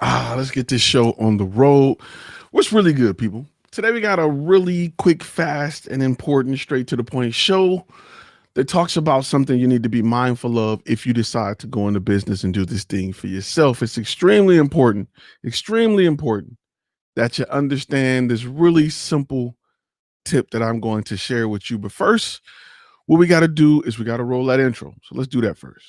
Let's get this show on the road. What's really good, people? Today we got a really quick, fast, and important, straight to the point show that talks about something you need to be mindful of if you decide to go into business and do this thing for yourself. It's extremely important that you understand this really simple tip that I'm going to share with you. But first, what we got to do is we got to roll that intro. So let's do that first.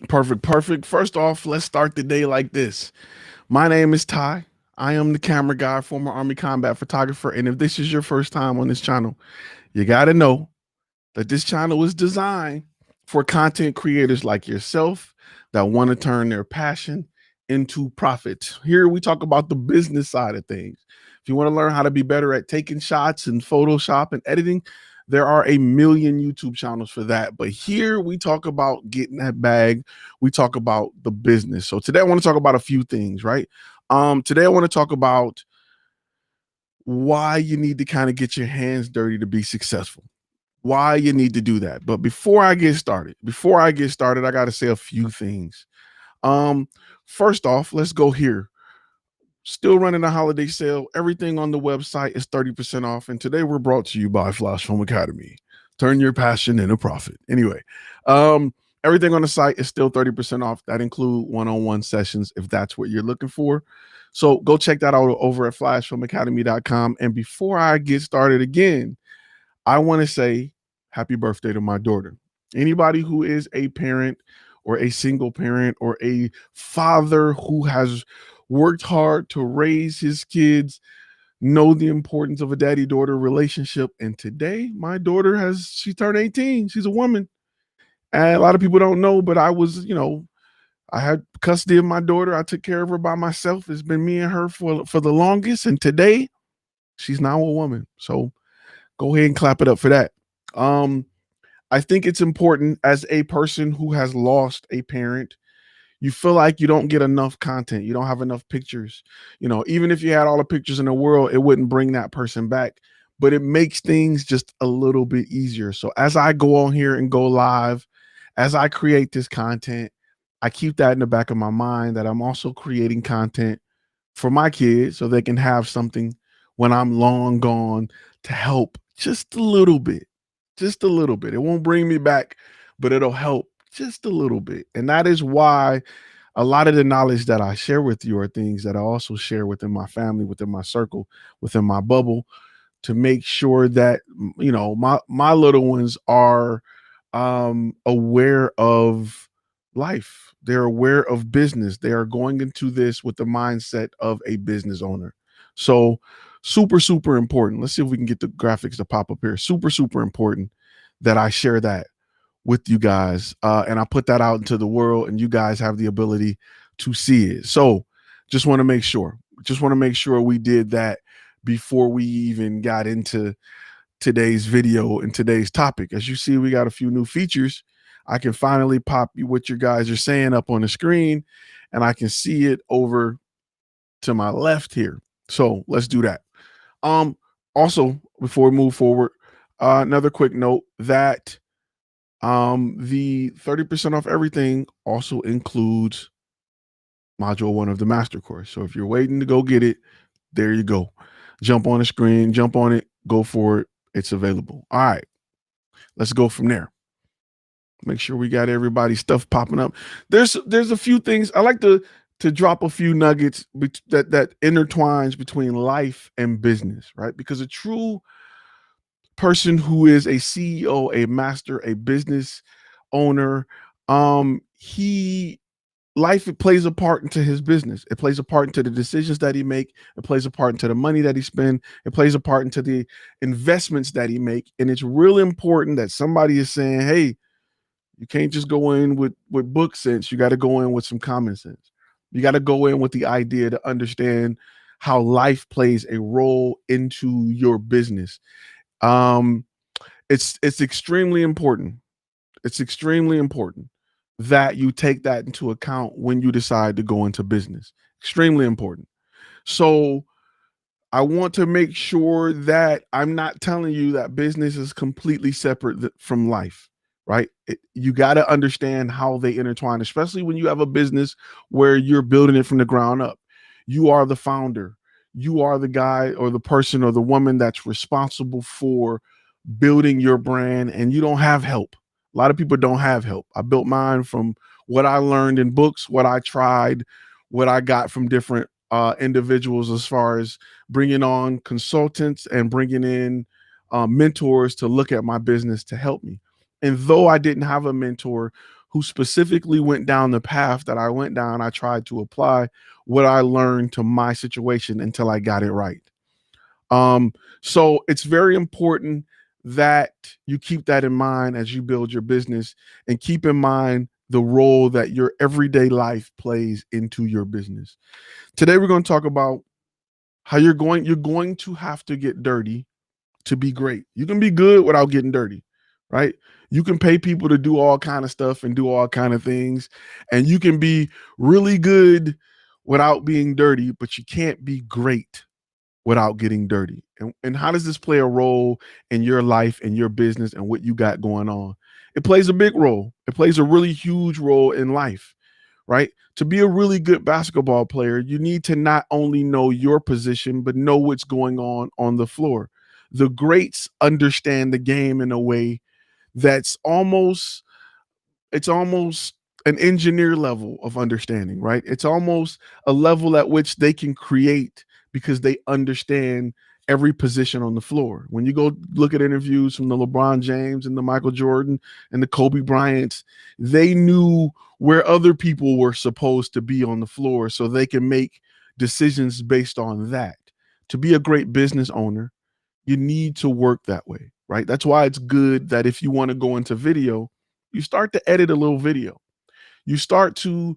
Perfect. First off, let's start the day like this. My name is Ty. I am the camera guy, former Army combat photographer. And if this is your first time on this channel, you got to know that this channel is designed for content creators like yourself that want to turn their passion into profit. Here we talk about the business side of things. If you want to learn how to be better at taking shots and Photoshop and editing, there are a million YouTube channels for that. But here we talk about getting that bag. We talk about the business. So today I want to talk about a few things, right? Today I want to talk about why you need to kind of get your hands dirty to be successful. Why you need to do that. But before I get started, I got to say a few things. First off, let's go here. Still running a holiday sale. Everything on the website is 30% off. And today we're brought to you by FlashFilm Academy. Turn your passion into profit. Anyway, everything on the site is still 30% off. That include one-on-one sessions if that's what you're looking for. So go check that out over at flashfilmacademy.com. And before I get started again, I want to say happy birthday to my daughter. Anybody who is a parent or a single parent or a father who has worked hard to raise his kids know the importance of a daddy-daughter relationship. And today, my daughter she turned 18. She's a woman. And a lot of people don't know, but I was, I had custody of my daughter. I took care of her by myself. It's been me and her for the longest. And today, she's now a woman. So go ahead and clap it up for that. I think it's important as a person who has lost a parent, you feel like you don't get enough content. You don't have enough pictures. Even if you had all the pictures in the world, it wouldn't bring that person back, but it makes things just a little bit easier. So as I go on here and go live, as I create this content, I keep that in the back of my mind that I'm also creating content for my kids so they can have something when I'm long gone to help just a little bit. It won't bring me back, but it'll help just a little bit. And that is why a lot of the knowledge that I share with you are things that I also share within my family, within my circle, within my bubble, to make sure that my little ones are aware of life. They're aware of business. They are going into this with the mindset of a business owner. So super important. Let's see if we can get the graphics to pop up here. Super important that I share that with you guys, and I put that out into the world, and you guys have the ability to see it. So just want to make sure we did that before we even got into today's video and today's topic. As you see, we got a few new features. I can finally pop what you guys are saying up on the screen, and I can see it over to my left here. So let's do that. Also, before we move forward, another quick note that the 30% off everything also includes module 1 of the master course. So if you're waiting to go get it, there you go. Jump on the screen, jump on it, go for it. It's available. All right, let's go from there. Make sure we got everybody's stuff popping up. There's a few things I like to drop a few nuggets that intertwines between life and business, right? Because a true person who is a CEO, a master, a business owner, life, it plays a part into his business. It plays a part into the decisions that he make. It plays a part into the money that he spend. It plays a part into the investments that he make. And it's really important that somebody is saying, hey, you can't just go in with book sense. You got to go in with some common sense. You got to go in with the idea to understand how life plays a role into your business. It's extremely important. It's extremely important that you take that into account when you decide to go into business. Extremely important. So I want to make sure that I'm not telling you that business is completely separate from life, right? You got to understand how they intertwine, especially when you have a business where you're building it from the ground up. You are the founder. You are the guy or the person or the woman that's responsible for building your brand, and you don't have help. A lot of people don't have help. I built mine from what I learned in books, what I tried, what I got from different individuals as far as bringing on consultants and bringing in mentors to look at my business to help me. And though I didn't have a mentor who specifically went down the path that I went down, I tried to apply what I learned to my situation until I got it right. So it's very important that you keep that in mind as you build your business, and keep in mind the role that your everyday life plays into your business. Today we're going to talk about how you're going to have to get dirty to be great. You can be good without getting dirty, right? You can pay people to do all kind of stuff and do all kind of things, and you can be really good without being dirty, but you can't be great without getting dirty. And how does this play a role in your life and your business and what you got going on? It plays a big role. It plays a really huge role in life, right? To be a really good basketball player, you need to not only know your position, but know what's going on the floor. The greats understand the game in a way that's almost an engineer level of understanding, right? It's almost a level at which they can create because they understand every position on the floor. When you go look at interviews from the LeBron James and the Michael Jordan and the Kobe Bryants, they knew where other people were supposed to be on the floor so they can make decisions based on that. To be a great business owner, you need to work that way, right? That's why it's good that if you want to go into video, you start to edit a little video. You start to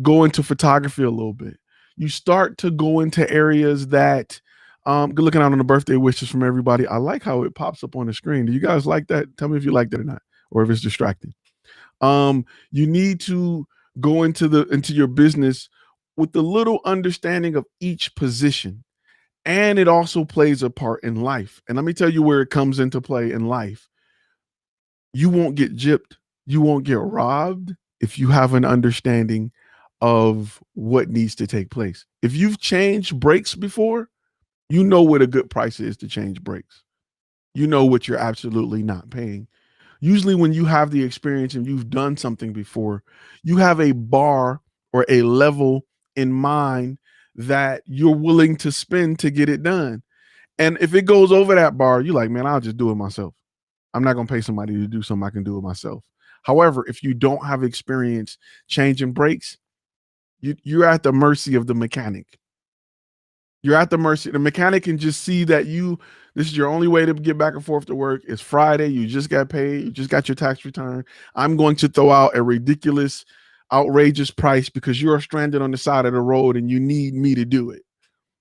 go into photography a little bit. You start to go into areas that looking out on the birthday wishes from everybody. I like how it pops up on the screen. Do you guys like that? Tell me if you like that or not, or if it's distracting. You need to go into your business with the little understanding of each position. And it also plays a part in life. And let me tell you where it comes into play in life. You won't get gypped. You won't get robbed if you have an understanding of what needs to take place. If you've changed brakes before, you know what a good price is to change brakes. You know what you're absolutely not paying. Usually, when you have the experience and you've done something before, you have a bar or a level in mind that you're willing to spend to get it done. And if it goes over that bar, you're like, man, I'll just do it myself. I'm not going to pay somebody to do something. I can do it myself. However, if you don't have experience changing brakes, you're at the mercy of the mechanic. You're at the mercy. The mechanic can just see that this is your only way to get back and forth to work. It's Friday. You just got paid. You just got your tax return. I'm going to throw out a ridiculous, outrageous price because you're stranded on the side of the road and you need me to do it.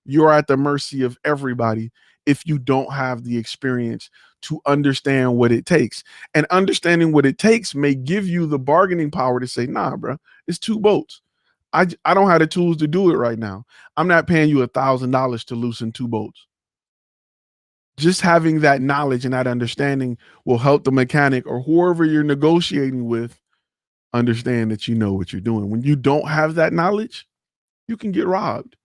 You're at the mercy of everybody if you don't have the experience to understand what it takes. And understanding what it takes may give you the bargaining power to say, nah, bro, it's two boats. I don't have the tools to do it right now. I'm not paying you $1,000 to loosen two boats. Just having that knowledge and that understanding will help the mechanic or whoever you're negotiating with understand that you know what you're doing. When you don't have that knowledge, you can get robbed.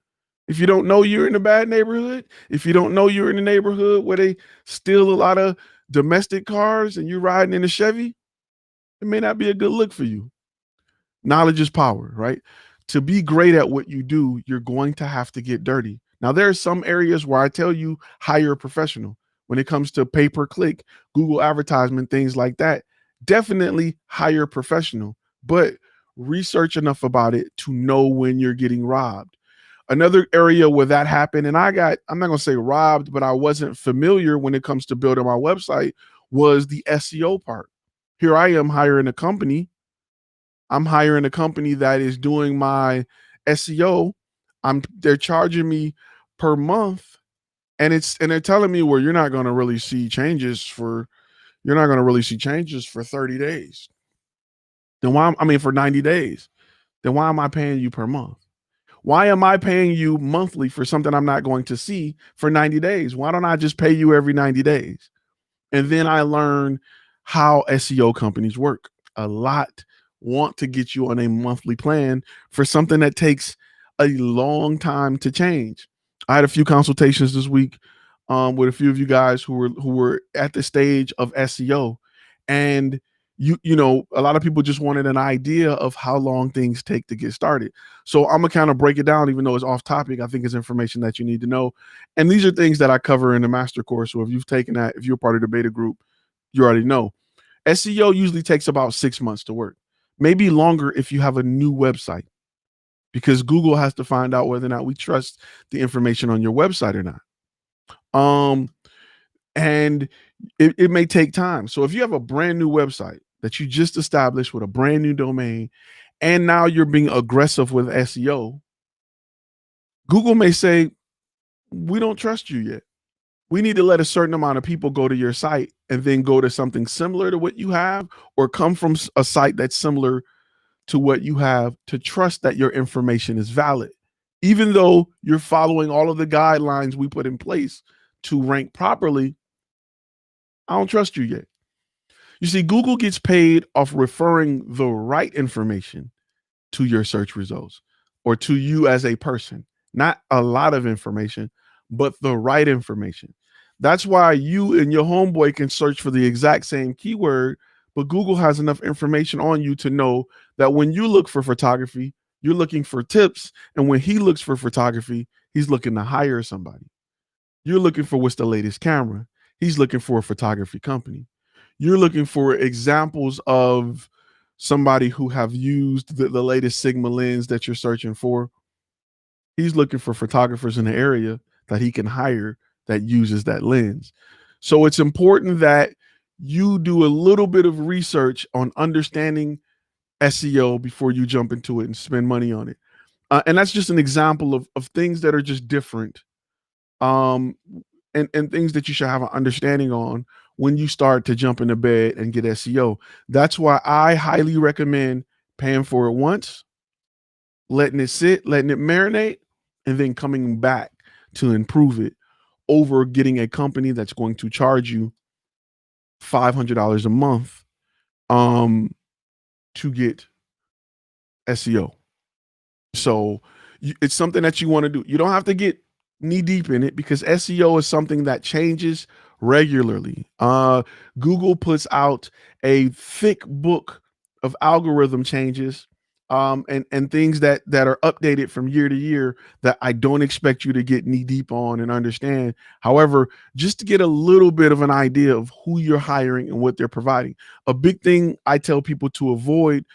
If you don't know you're in a bad neighborhood, if you don't know you're in a neighborhood where they steal a lot of domestic cars and you're riding in a Chevy, it may not be a good look for you. Knowledge is power, right? To be great at what you do, you're going to have to get dirty. Now, there are some areas where I tell you hire a professional. When it comes to pay-per-click, Google advertisement, things like that, definitely hire a professional, but research enough about it to know when you're getting robbed. Another area where that happened, and I'm not going to say robbed, but I wasn't familiar when it comes to building my website, was the SEO part. Here I am hiring a company. I'm hiring a company that is doing my SEO. They're charging me per month, and they're telling me, well, you're not going to really see changes for, you're not going to really see changes for 30 days. Then why, I mean, for 90 days, then why am I paying you per month? Why am I paying you monthly for something I'm not going to see for 90 days? Why don't I just pay you every 90 days? And then I learned how SEO companies work. A lot want to get you on a monthly plan for something that takes a long time to change. I had a few consultations this week with a few of you guys who were at the stage of SEO, and you know, a lot of people just wanted an idea of how long things take to get started. So I'm gonna kind of break it down, even though it's off topic. I think it's information that you need to know, and these are things that I cover in the master course. So if you've taken that, if you're part of the beta group, you already know. SEO usually takes about 6 months to work, maybe longer if you have a new website, because Google has to find out whether or not we trust the information on your website or not. And it may take time. So if you have a brand new website that you just established with a brand new domain, and now you're being aggressive with SEO, Google may say, we don't trust you yet. We need to let a certain amount of people go to your site and then go to something similar to what you have, or come from a site that's similar to what you have, to trust that your information is valid, even though you're following all of the guidelines we put in place to rank properly. I don't trust you yet. You see, Google gets paid off referring the right information to your search results, or to you as a person. Not a lot of information, but the right information. That's why you and your homeboy can search for the exact same keyword, but Google has enough information on you to know that when you look for photography, you're looking for tips. And when he looks for photography, he's looking to hire somebody. You're looking for what's the latest camera. He's looking for a photography company. You're looking for examples of somebody who have used the latest Sigma lens that you're searching for. He's looking for photographers in the area that he can hire that uses that lens. So it's important that you do a little bit of research on understanding SEO before you jump into it and spend money on it. And that's just an example of things that are just different, um, and things that you should have an understanding on when you start to jump into bed and get SEO. That's why I highly recommend paying for it once, letting it sit, letting it marinate, and then coming back to improve it, over getting a company that's going to charge you $500 a month to get SEO. So it's something that you want to do. You don't have to get knee deep in it, because SEO is something that changes regularly. Google puts out a thick book of algorithm changes, and things that are updated from year to year, that I don't expect you to get knee deep on and understand. However, just to get a little bit of an idea of who you're hiring and what they're providing. A big thing I tell people to avoid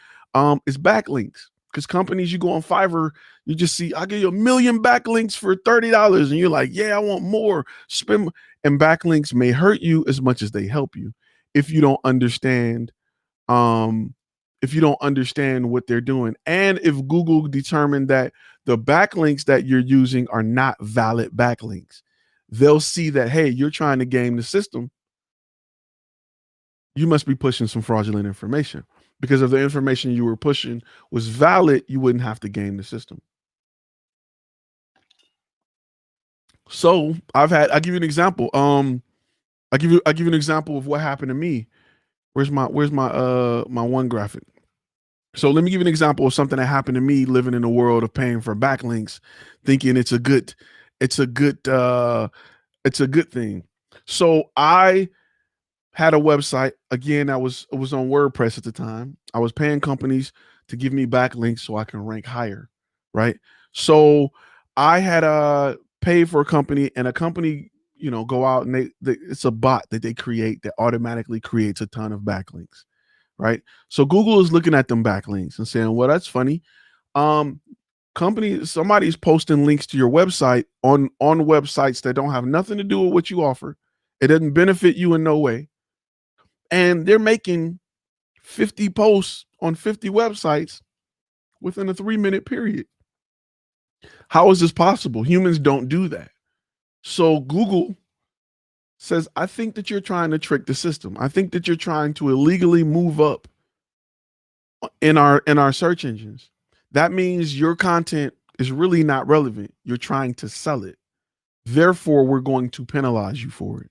is backlinks. Because companies, you go on Fiverr, you just see, I'll give you 1 million backlinks for $30. And you're like, yeah, I want more. Spend. And backlinks may hurt you as much as they help you if you don't understand, what they're doing. And if Google determined that the backlinks that you're using are not valid backlinks, they'll see that, hey, you're trying to game the system. You must be pushing some fraudulent information. Because if the information you were pushing was valid, you wouldn't have to game the system. So I'll give you an example. I'll give you an example of what happened to me. Where's my my one graphic? So let me give you an example of something that happened to me living in the world of paying for backlinks, thinking it's a good thing. So I had a website, again, it was on WordPress at the time. I was paying companies to give me backlinks so I can rank higher, right? So I had paid for a company, and a company, go out and it's a bot that they create that automatically creates a ton of backlinks, right? So Google is looking at them backlinks and saying, well, that's funny. Somebody's posting links to your website on websites that don't have nothing to do with what you offer. It doesn't benefit you in no way. And they're making 50 posts on 50 websites within a 3-minute period. How is this possible? Humans don't do that. So Google says, I think that you're trying to trick the system. I think that you're trying to illegally move up in our search engines. That means your content is really not relevant. You're trying to sell it. Therefore, we're going to penalize you for it.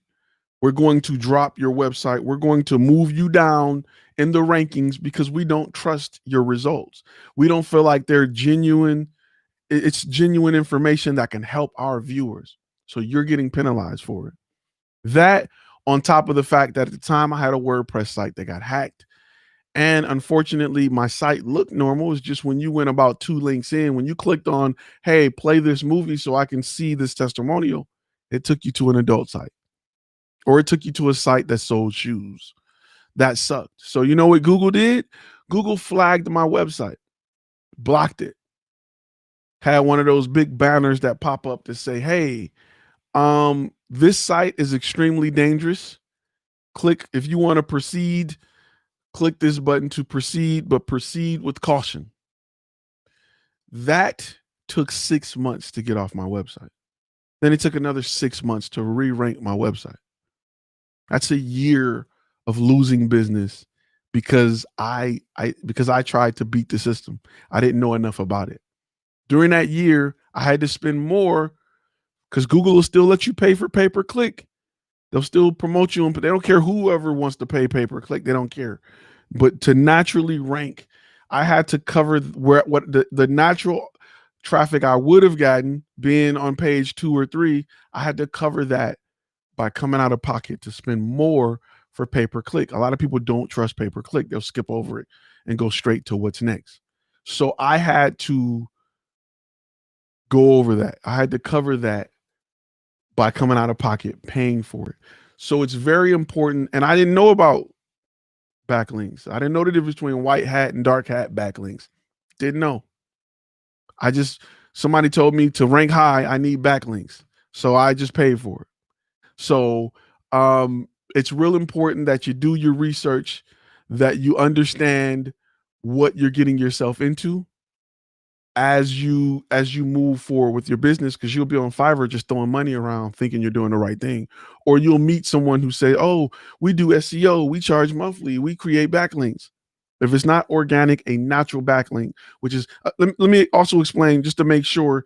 We're going to drop your website. We're going to move you down in the rankings because we don't trust your results. We don't feel like they're genuine. It's genuine information that can help our viewers. So you're getting penalized for it. That, on top of the fact that at the time I had a WordPress site that got hacked. And unfortunately, my site looked normal. It's just when you went about 2 links in, when you clicked on, hey, play this movie so I can see this testimonial, it took you to an adult site. Or it took you to a site that sold shoes. That sucked. So you know what Google did? Google flagged my website, blocked it. Had one of those big banners that pop up to say, hey, this site is extremely dangerous. Click if you want to proceed, click this button to proceed, but proceed with caution. That took 6 months to get off my website. Then it took another 6 months to re-rank my website. That's a year of losing business because I tried to beat the system. I didn't know enough about it. During that year, I had to spend more because Google will still let you pay for pay-per-click. They'll still promote you, but they don't care whoever wants to pay pay-per-click. They don't care. But to naturally rank, I had to cover what the natural traffic I would have gotten being on page 2 or 3. I had to cover that by coming out of pocket to spend more for pay-per-click. A lot of people don't trust pay-per-click. They'll skip over it and go straight to what's next. So I had to go over that. I had to cover that by coming out of pocket, paying for it. So it's very important. And I didn't know about backlinks. I didn't know the difference between white hat and dark hat backlinks. Didn't know. Somebody told me to rank high, I need backlinks. So I just paid for it. So it's real important that you do your research, that you understand what you're getting yourself into as you move forward with your business, because you'll be on Fiverr just throwing money around thinking you're doing the right thing. Or you'll meet someone who say, oh, we do SEO, we charge monthly, we create backlinks. If it's not organic, a natural backlink, which is, let me also explain just to make sure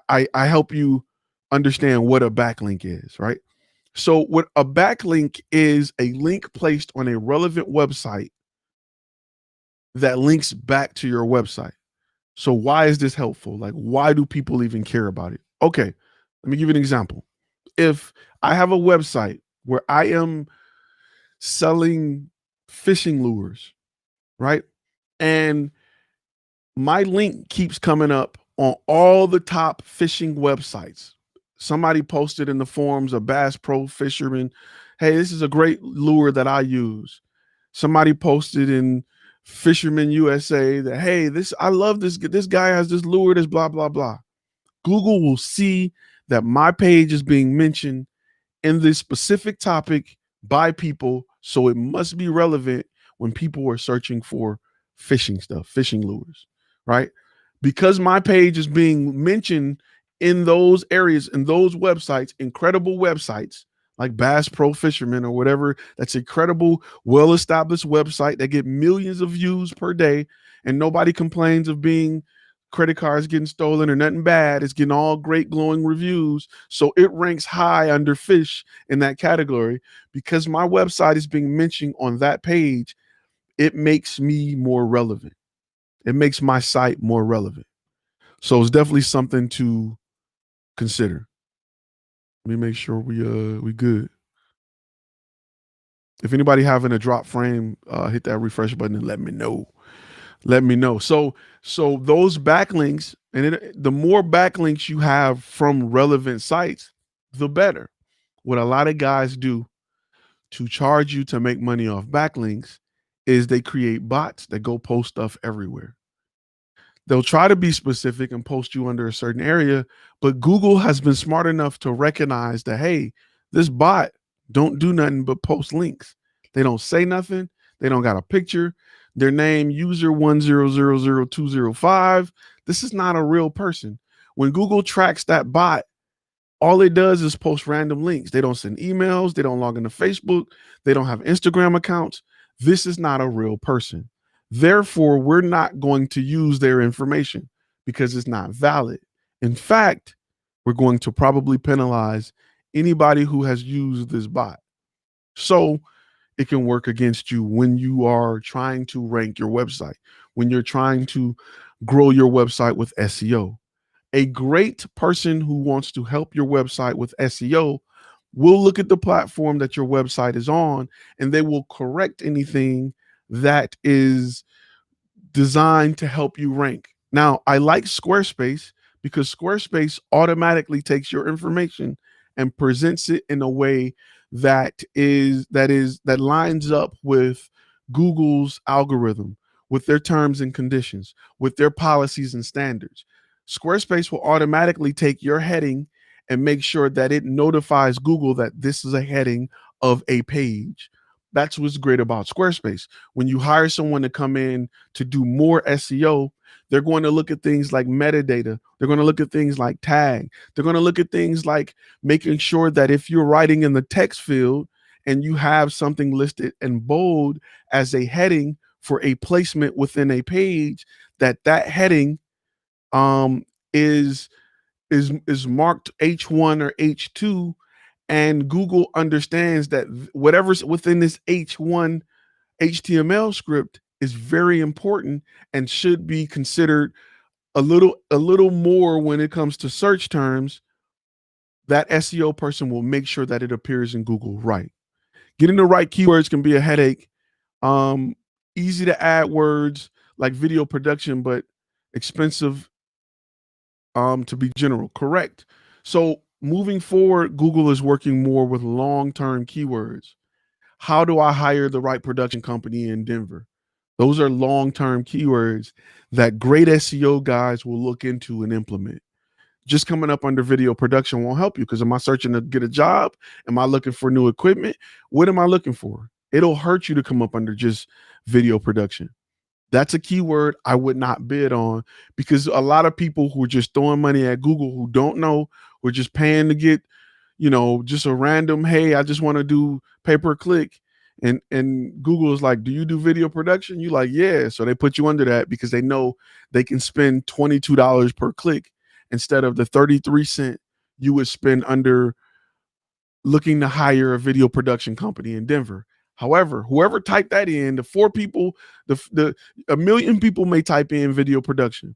I help you understand what a backlink is, right? So what a backlink is, a link placed on a relevant website that links back to your website. So why is this helpful? Like, why do people even care about it? Okay, let me give you an example. If I have a website where I am selling fishing lures, right? And my link keeps coming up on all the top fishing websites. Somebody posted in the forums, a Bass Pro fisherman, hey, this is a great lure that I use. Somebody posted in Fisherman USA that, hey, I love this guy has this lure, this blah blah blah. Google will see that my page is being mentioned in this specific topic by people, so it must be relevant when people are searching for fishing stuff, fishing lures, right? Because my page is being mentioned in those areas, in those websites, incredible websites like Bass Pro Fisherman or whatever, that's a credible, well-established website that get millions of views per day, and nobody complains of being credit cards getting stolen or nothing bad. It's getting all great glowing reviews. So it ranks high under fish in that category. Because my website is being mentioned on that page, it makes me more relevant. It makes my site more relevant. So it's definitely something to consider. Let me make sure we good. If anybody having a drop frame, hit that refresh button and let me know. Let me know. So those backlinks, and the more backlinks you have from relevant sites, the better. What a lot of guys do to charge you to make money off backlinks is they create bots that go post stuff everywhere. They'll try to be specific and post you under a certain area, but Google has been smart enough to recognize that, hey, this bot don't do nothing but post links. They don't say nothing. They don't got a picture. Their name, user 1000205. This is not a real person. When Google tracks that bot, All it does is post random links. They don't send emails. They don't log into Facebook. They don't have Instagram accounts. This is not a real person. Therefore, we're not going to use their information because it's not valid. In fact, we're going to probably penalize anybody who has used this bot. So it can work against you when you are trying to rank your website, when you're trying to grow your website with SEO. A great person who wants to help your website with SEO will look at the platform that your website is on, and they will correct anything that is designed to help you rank. Now, I like Squarespace because Squarespace automatically takes your information and presents it in a way that lines up with Google's algorithm, with their terms and conditions, with their policies and standards. Squarespace will automatically take your heading and make sure that it notifies Google that this is a heading of a page. That's what's great about Squarespace. When you hire someone to come in to do more SEO, they're going to look at things like metadata. They're going to look at things like tag. They're going to look at things like making sure that if you're writing in the text field and you have something listed in bold as a heading for a placement within a page, that heading is marked H1 or H2, and Google understands that whatever's within this H1 HTML script is very important and should be considered a little more when it comes to search terms. That SEO person will make sure that it appears in Google right. Getting the right keywords can be a headache. Easy to add words like video production, but expensive to be general. Correct. So moving forward, Google is working more with long-term keywords. How do I hire the right production company in Denver? Those are long-term keywords that great SEO guys will look into and implement. Just coming up under video production won't help you, because am I searching to get a job? Am I looking for new equipment? What am I looking for? It'll hurt you to come up under just video production. That's a keyword I would not bid on, because a lot of people who are just throwing money at Google who don't know, who are just paying to get, just a random, hey, I just want to do pay per click. And Google is like, do you do video production? You like, yeah. So they put you under that because they know they can spend $22 per click instead of the 33 cents you would spend under looking to hire a video production company in Denver. However, whoever typed that in, the four people, a million people may type in video production.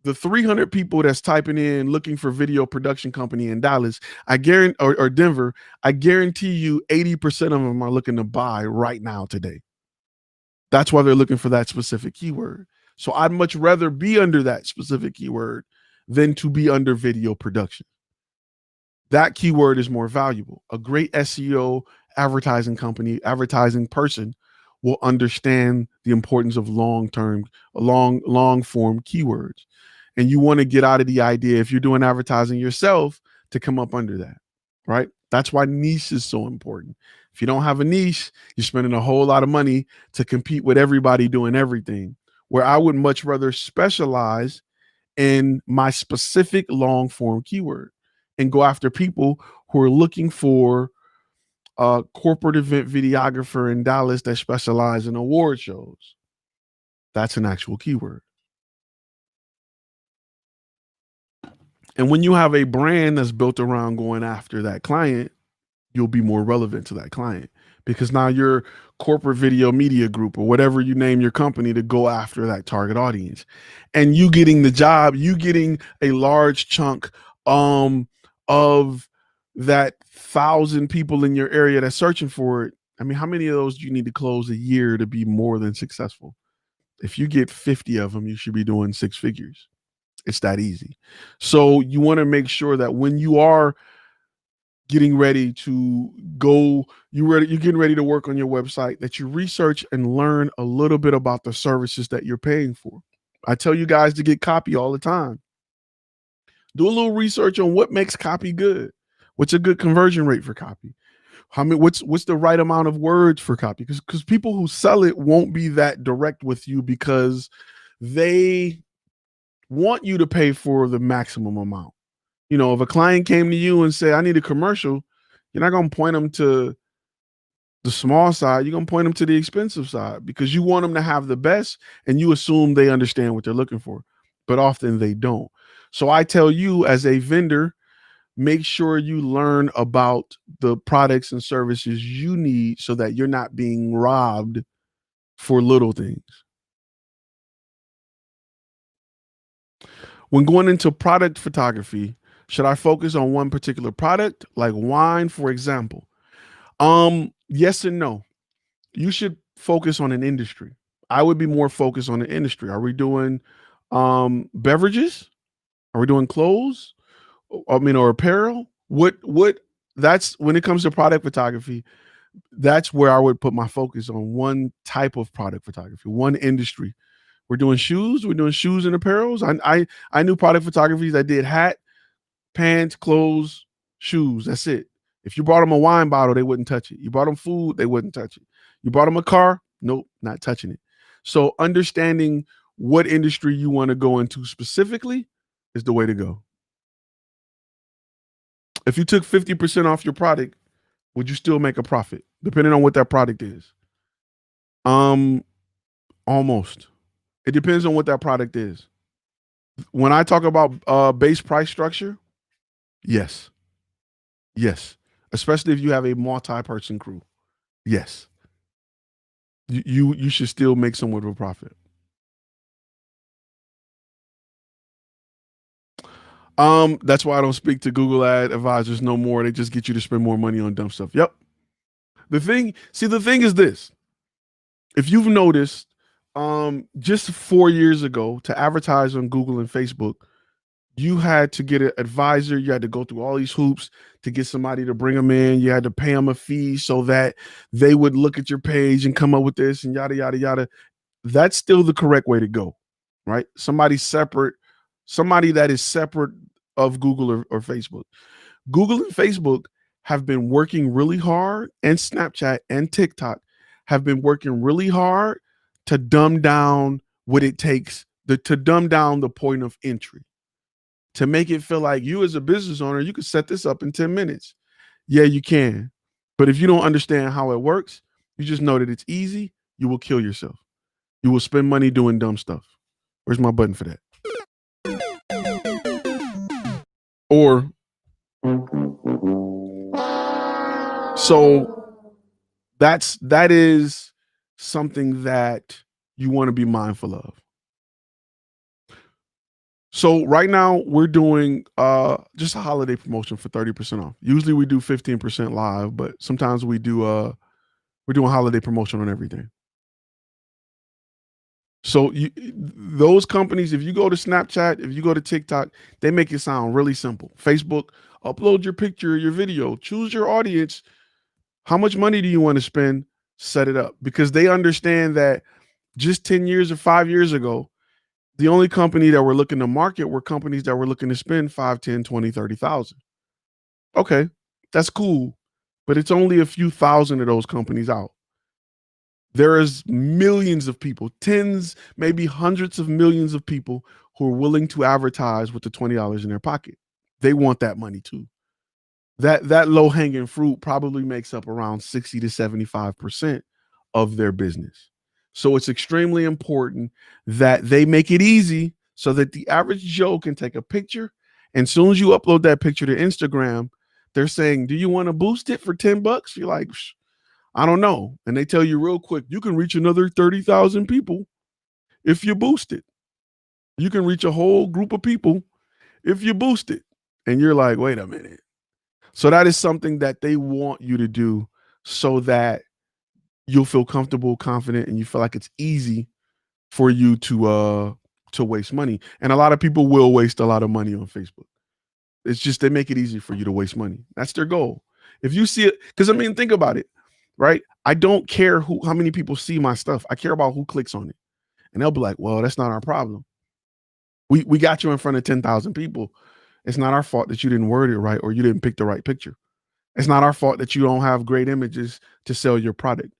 The 300 people that's typing in looking for video production company in Dallas, I guarantee, or Denver, I guarantee you 80% of them are looking to buy right now today. That's why they're looking for that specific keyword. So I'd much rather be under that specific keyword than to be under video production. That keyword is more valuable. A great SEO advertising company, advertising person will understand the importance of long form keywords. And you want to get out of the idea, if you're doing advertising yourself, to come up under that, right? That's why niche is so important. If you don't have a niche, you're spending a whole lot of money to compete with everybody doing everything, where I would much rather specialize in my specific long form keyword and go after people who are looking for a corporate event videographer in Dallas that specialize in award shows. That's an actual keyword. And when you have a brand that's built around going after that client, you'll be more relevant to that client, because now you're corporate video media group or whatever you name your company to go after that target audience. And you getting the job, you getting a large chunk of that 1,000 people in your area that's searching for it. I mean, how many of those do you need to close a year to be more than successful? If you get 50 of them, you should be doing 6 figures. It's that easy. So you want to make sure that when you are getting ready to go, you're getting ready to work on your website, that you research and learn a little bit about the services that you're paying for. I tell you guys to get copy all the time. Do a little research on what makes copy good. What's a good conversion rate for copy? What's the right amount of words for copy? Because people who sell it won't be that direct with you, because they want you to pay for the maximum amount. You know, if a client came to you and said, I need a commercial, you're not going to point them to the small side. You're going to point them to the expensive side because you want them to have the best and you assume they understand what they're looking for. But often they don't. So I tell you, as a vendor, make sure you learn about the products and services you need so that you're not being robbed for little things. When going into product photography, should I focus on one particular product, like wine, for example? Yes and no. You should focus on an industry. I would be more focused on the industry. Are we doing beverages? Are we doing clothes? I mean, or apparel? What that's when it comes to product photography, that's where I would put my focus on one type of product photography, one industry. We're doing shoes. We're doing shoes and apparels. I knew product photography that did hat, pants, clothes, shoes. That's it. If you brought them a wine bottle, they wouldn't touch it. You brought them food, they wouldn't touch it. You brought them a car, nope, not touching it. So understanding what industry you want to go into specifically is the way to go. If you took 50% off your product, would you still make a profit? Depending on what that product is. Almost. It depends on what that product is. When I talk about base price structure, yes. Yes. Especially if you have a multi-person crew. Yes. You should still make somewhat of a profit. That's why I don't speak to Google ad advisors no more. They just get you to spend more money on dumb stuff. Yep. The thing is this. If you've noticed, just 4 years ago, to advertise on Google and Facebook, you had to get an advisor. You had to go through all these hoops to get somebody to bring them in. You had to pay them a fee so that they would look at your page and come up with this and yada, yada, yada. That's still the correct way to go, right? Somebody that is separate of Google or Facebook. Google and Facebook have been working really hard, and Snapchat and TikTok have been working really hard to dumb down what it takes, to dumb down the point of entry, to make it feel like you as a business owner, you can set this up in 10 minutes. Yeah, you can. But if you don't understand how it works, you just know that it's easy, you will kill yourself. You will spend money doing dumb stuff. Where's my button for that? Or so that is something that you want to be mindful of. So right now we're doing just a holiday promotion for 30% off. Usually we do 15% live, but sometimes we're doing holiday promotion on everything. So those companies, if you go to Snapchat, if you go to TikTok, they make it sound really simple. Facebook, upload your picture, your video, choose your audience. How much money do you want to spend? Set it up, because they understand that just 10 years or 5 years ago, the only company that were looking to market were companies that were looking to spend 5, 10, 20, 30,000. Okay, that's cool, but it's only a few thousand of those companies out. There is millions of people, tens, maybe hundreds of millions of people who are willing to advertise with the $20 in their pocket. They want that money too. That low hanging fruit probably makes up around 60 to 75% of their business. So it's extremely important that they make it easy so that the average Joe can take a picture. And as soon as you upload that picture to Instagram, they're saying, do you want to boost it for $10? You're like, I don't know. And they tell you real quick, you can reach another 30,000 people if you boost it. You can reach a whole group of people if you boost it. And you're like, wait a minute. So that is something that they want you to do so that you'll feel comfortable, confident, and you feel like it's easy for you to waste money. And a lot of people will waste a lot of money on Facebook. It's just they make it easy for you to waste money. That's their goal. If you see it, because I mean, think about it, right? I don't care how many people see my stuff. I care about who clicks on it. And they'll be like, well, that's not our problem. We got you in front of 10,000 people. It's not our fault that you didn't word it right or you didn't pick the right picture. It's not our fault that you don't have great images to sell your product.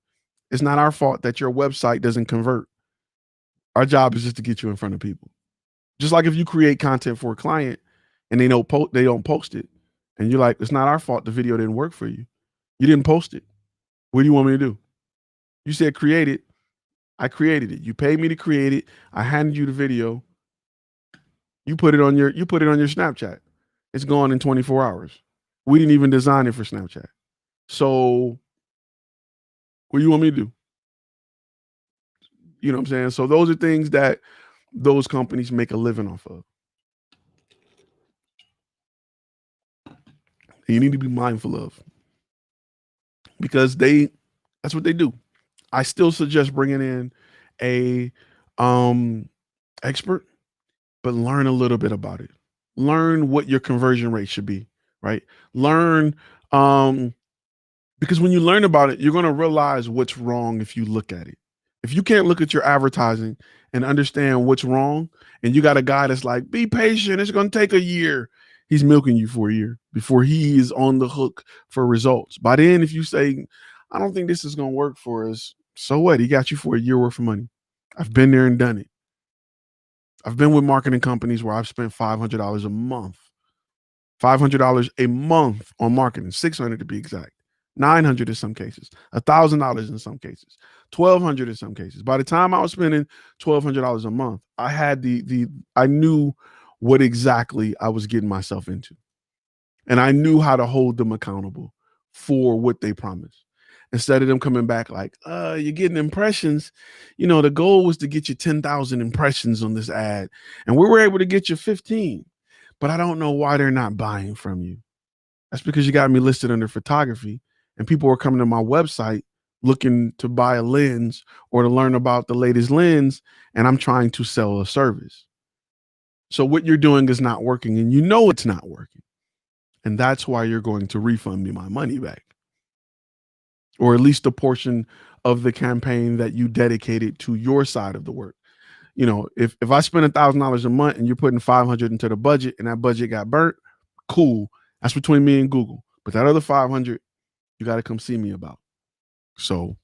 It's not our fault that your website doesn't convert. Our job is just to get you in front of people. Just like if you create content for a client, and they don't post it, and you're like, it's not our fault the video didn't work for you. You didn't post it. What do you want me to do? You said create it. I created it. You paid me to create it. I handed you the video. You put it on your Snapchat. It's gone in 24 hours. We didn't even design it for Snapchat. So what do you want me to do? You know what I'm saying? So those are things that those companies make a living off of. You need to be mindful of, because that's what they do. I still suggest bringing in a expert, but learn a little bit about it. Learn what your conversion rate should be, right? Learn, because when you learn about it, you're going to realize what's wrong if you look at it. If you can't look at your advertising and understand what's wrong, and you got a guy that's like, be patient, it's going to take a year. He's milking you for a year before he is on the hook for results. By then, if you say, I don't think this is going to work for us, so what? He got you for a year worth of money. I've been there and done it. I've been with marketing companies where I've spent $500 a month. $500 a month on marketing, $600 to be exact. $900 in some cases, $1,000 in some cases, $1,200 in some cases. By the time I was spending $1,200 a month, I had I knew what exactly I was getting myself into. And I knew how to hold them accountable for what they promised. Instead of them coming back like, you're getting impressions. You know, the goal was to get you 10,000 impressions on this ad. And we were able to get you 15. But I don't know why they're not buying from you. That's because you got me listed under photography, and people are coming to my website looking to buy a lens or to learn about the latest lens, and I'm trying to sell a service. So what you're doing is not working, and you know it's not working. And that's why you're going to refund me my money back, or at least a portion of the campaign that you dedicated to your side of the work. You know, if I spend $1,000 a month and you're putting 500 into the budget and that budget got burnt, cool. That's between me and Google. But that other 500, you got to come see me about. So,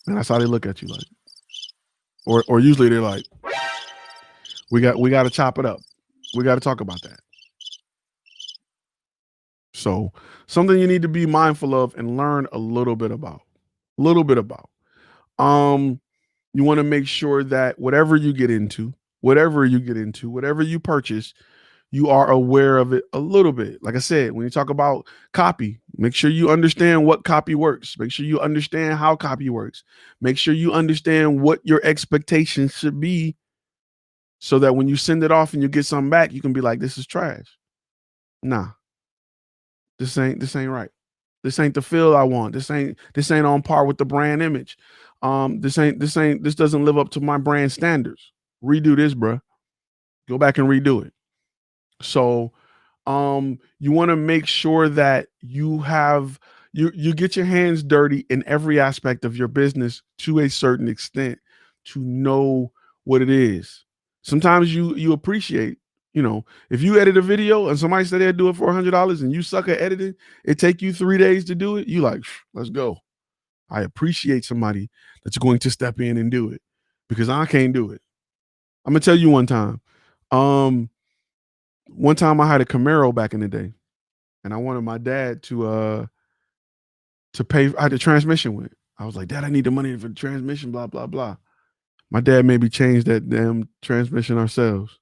and that's how they look at you, like, or usually they're like, we got to chop it up. We got to talk about that. So something you need to be mindful of and learn a little bit about. You want to make sure that whatever you get into, whatever you purchase, you are aware of it a little bit. Like I said, when you talk about copy, make sure you understand what copy works. Make sure you understand how copy works. Make sure you understand what your expectations should be, so that when you send it off and you get something back, you can be like, this is trash. Nah, this ain't right. This ain't the feel I want. This ain't on par with the brand image. This doesn't live up to my brand standards. Redo this, bro. Go back and redo it. So you want to make sure that you have you get your hands dirty in every aspect of your business to a certain extent to know what it is. Sometimes you appreciate, if you edit a video and somebody said they'd do it for $100 and you suck at editing, it take you 3 days to do it. You like, let's go. I appreciate somebody that's going to step in and do it, because I can't do it. I'm gonna tell you one time. One time I had a Camaro back in the day, and I wanted my dad to pay. I had the transmission with it. I was like, Dad, I need the money for the transmission, blah, blah, blah. My dad made me change that damn transmission ourselves.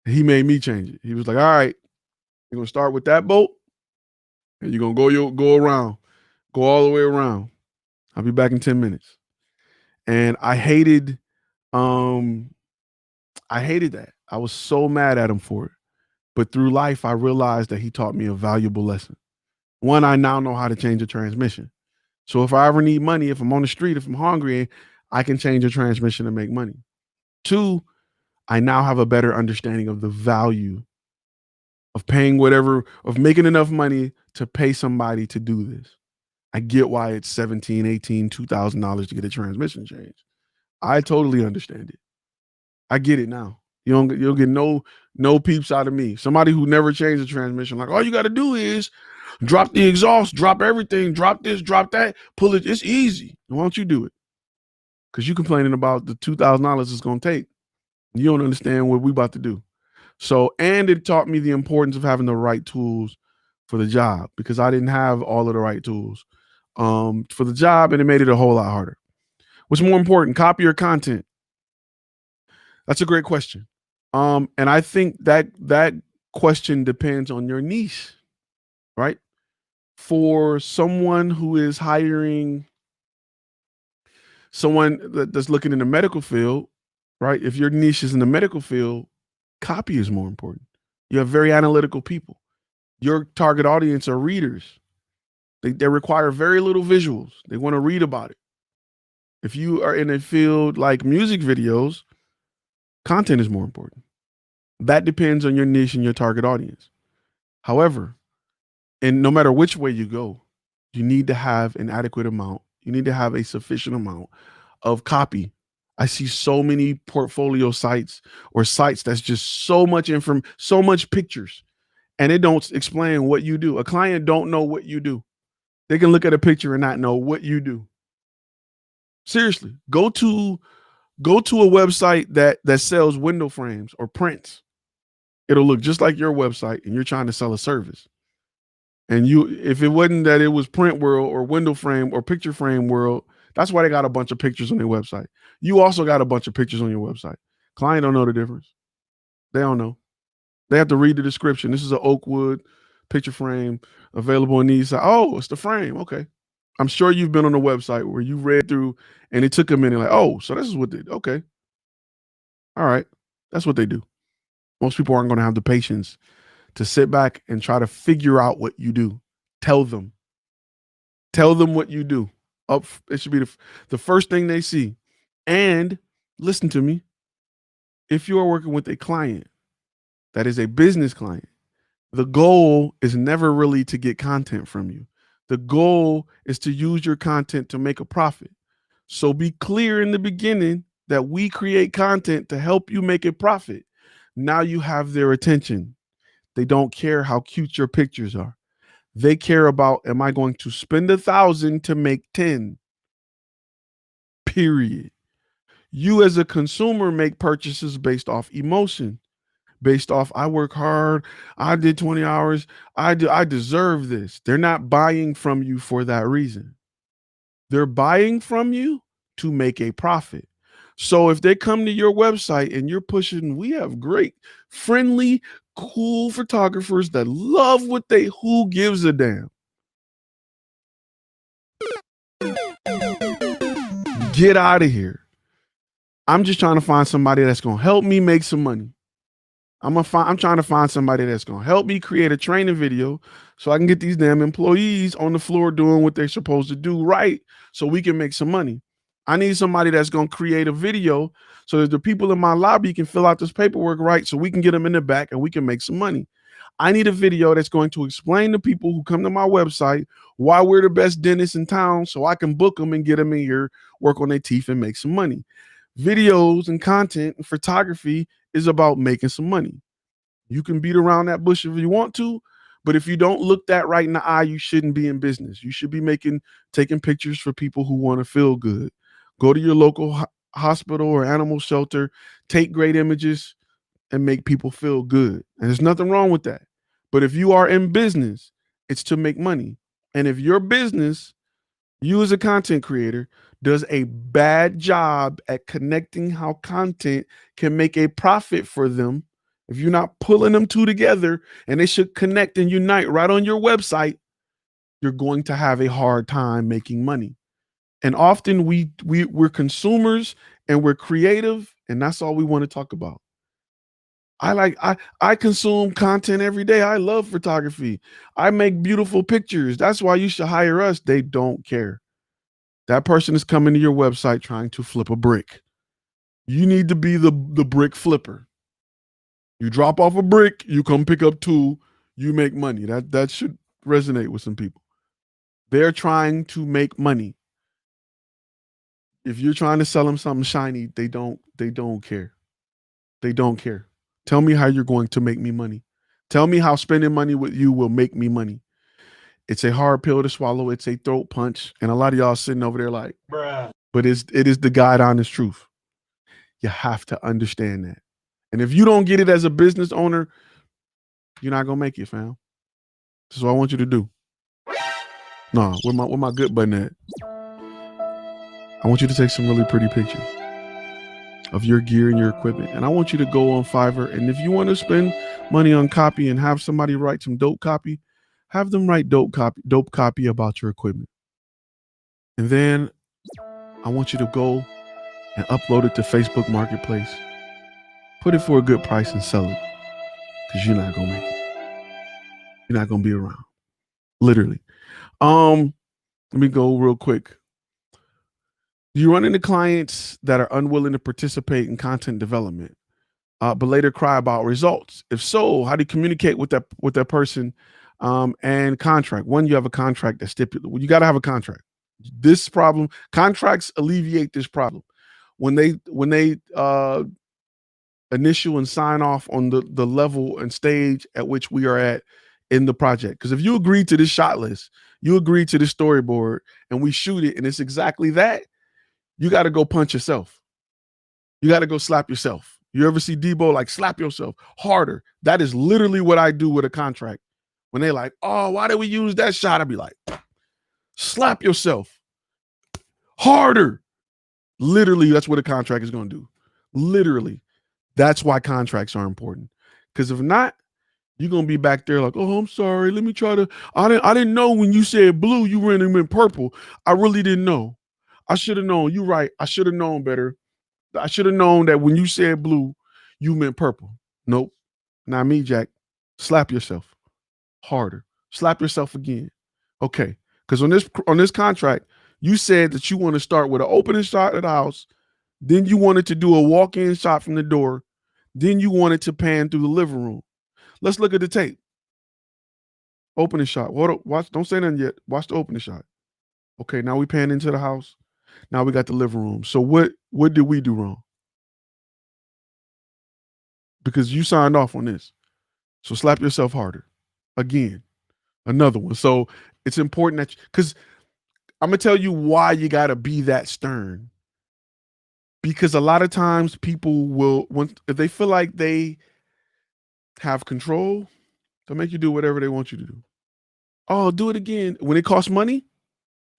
He made me change it. He was like, all right, you're gonna start with that bolt, and you're gonna go around, go all the way around. I'll be back in 10 minutes. And I hated that. I was so mad at him for it. But through life, I realized that he taught me a valuable lesson. One, I now know how to change a transmission. So if I ever need money, if I'm on the street, if I'm hungry, I can change a transmission and make money. Two, I now have a better understanding of the value of paying of making enough money to pay somebody to do this. I get why it's $1,700, $1,800, $2,000 to get a transmission change. I totally understand it. I get it now. You'll get no peeps out of me. Somebody who never changed a transmission, like, all you got to do is drop the exhaust, drop everything, drop this, drop that, pull it. It's easy. Why don't you do it? Because you complaining about the $2,000 it's going to take. You don't understand what we about to do. So, and it taught me the importance of having the right tools for the job, because I didn't have all of the right tools for the job, and it made it a whole lot harder. What's more important, copy or content? That's a great question. And I think that question depends on your niche, right? For someone who is hiring someone that's looking in the medical field, right? If your niche is in the medical field, copy is more important. You have very analytical people. Your target audience are readers. They require very little visuals. They want to read about it. If you are in a field like music videos, content is more important. That depends on your niche and your target audience. However, and no matter which way you go, you need to have an adequate amount. You need to have a sufficient amount of copy. I see so many portfolio sites or sites that's just so much information, so much pictures, and it don't explain what you do. A client don't know what you do. They can look at a picture and not know what you do. Seriously, go to a website that sells window frames or prints. It'll look just like your website, and you're trying to sell a service. And if it wasn't that it was Print World or Window Frame or Picture Frame World, that's why they got a bunch of pictures on their website. You also got a bunch of pictures on your website. Client don't know the difference. They don't know. They have to read the description. This is an oak wood picture frame available in these. Oh, it's the frame. Okay. I'm sure you've been on a website where you read through and it took a minute, like, oh, so this is what they, okay. All right. That's what they do. Most people aren't going to have the patience to sit back and try to figure out what you do. Tell them what you do. It should be the first thing they see. And listen to me. If you are working with a client that is a business client, the goal is never really to get content from you. The goal is to use your content to make a profit. So be clear in the beginning that we create content to help you make a profit. Now you have their attention. They don't care how cute your pictures are. They care about, am I going to spend 1,000 to make 10? Period. You as a consumer make purchases based off emotion, based off, I work hard, I did 20 hours, I deserve this. They're not buying from you for that reason. They're buying from you to make a profit. So if they come to your website and you're pushing, we have great, friendly, cool photographers that love what who gives a damn? Get out of here. I'm just trying to find somebody that's going to help me make some money. I'm trying to find somebody that's going to help me create a training video so I can get these damn employees on the floor doing what they're supposed to do right, so we can make some money. I need somebody that's going to create a video so that the people in my lobby can fill out this paperwork right, so we can get them in the back and we can make some money. I need a video that's going to explain to people who come to my website why we're the best dentist in town, so I can book them and get them in here, work on their teeth and make some money. Videos and content and photography is about making some money. You can beat around that bush if you want to, but if you don't look that right in the eye, you shouldn't be in business. You should be taking pictures for people who want to feel good. Go to your local hospital or animal shelter, take great images and make people feel good. And there's nothing wrong with that. But if you are in business, it's to make money. And if your business, you as a content creator, does a bad job at connecting how content can make a profit for them, if you're not pulling them two together and they should connect and unite right on your website, you're going to have a hard time making money. And often we're consumers and we're creative, and that's all we want to talk about. I consume content every day. I love photography. I make beautiful pictures. That's why you should hire us. They don't care. That person is coming to your website trying to flip a brick. You need to be the brick flipper. You drop off a brick, you come pick up two, you make money. That should resonate with some people. They're trying to make money. If you're trying to sell them something shiny, they don't care. They don't care. Tell me how you're going to make me money. Tell me how spending money with you will make me money. It's a hard pill to swallow. It's a throat punch. And a lot of y'all sitting over there like, bruh. But it is the God honest truth. You have to understand that. And if you don't get it as a business owner, you're not gonna make it, fam. This is what I want you to do. No, where my good button at? I want you to take some really pretty pictures of your gear and your equipment. And I want you to go on Fiverr. And if you want to spend money on copy and have somebody write some dope copy, have them write dope copy about your equipment. And then I want you to go and upload it to Facebook Marketplace. Put it for a good price and sell it. Because you're not gonna make it. You're not gonna be around. Literally. Let me go real quick. Do you run into clients that are unwilling to participate in content development, but later cry about results? If so, how do you communicate with that person and contract? One, you have a contract that stipulates. You got to have a contract. This problem, contracts alleviate this problem. When they initial and sign off on the level and stage at which we are at in the project. Because if you agree to this shot list, you agree to this storyboard, and we shoot it, and it's exactly that, you got to go punch yourself. You got to go slap yourself. You ever see Debo like slap yourself harder? That is literally what I do with a contract. When they like, oh, why did we use that shot? I'd be like, slap yourself harder. Literally, that's what a contract is going to do. Literally. That's why contracts are important. Because if not, you're going to be back there like, oh, I'm sorry. Let me try to, I didn't know when you said blue, you were in purple. I really didn't know. I should have known. You're right. I should have known better. I should have known that when you said blue, you meant purple. Nope. Not me, Jack. Slap yourself harder. Slap yourself again. Okay. Because on this contract, you said that you want to start with an opening shot of the house. Then you wanted to do a walk-in shot from the door. Then you wanted to pan through the living room. Let's look at the tape. Opening shot. Watch. Don't say nothing yet. Watch the opening shot. Okay, now we pan into the house. Now we got the living room. So what did we do wrong? Because you signed off on this. So slap yourself harder. Again, another one. So it's important that, because I'm going to tell you why you got to be that stern. Because a lot of times people will, if they feel like they have control, they'll make you do whatever they want you to do. Oh, do it again. When it costs money,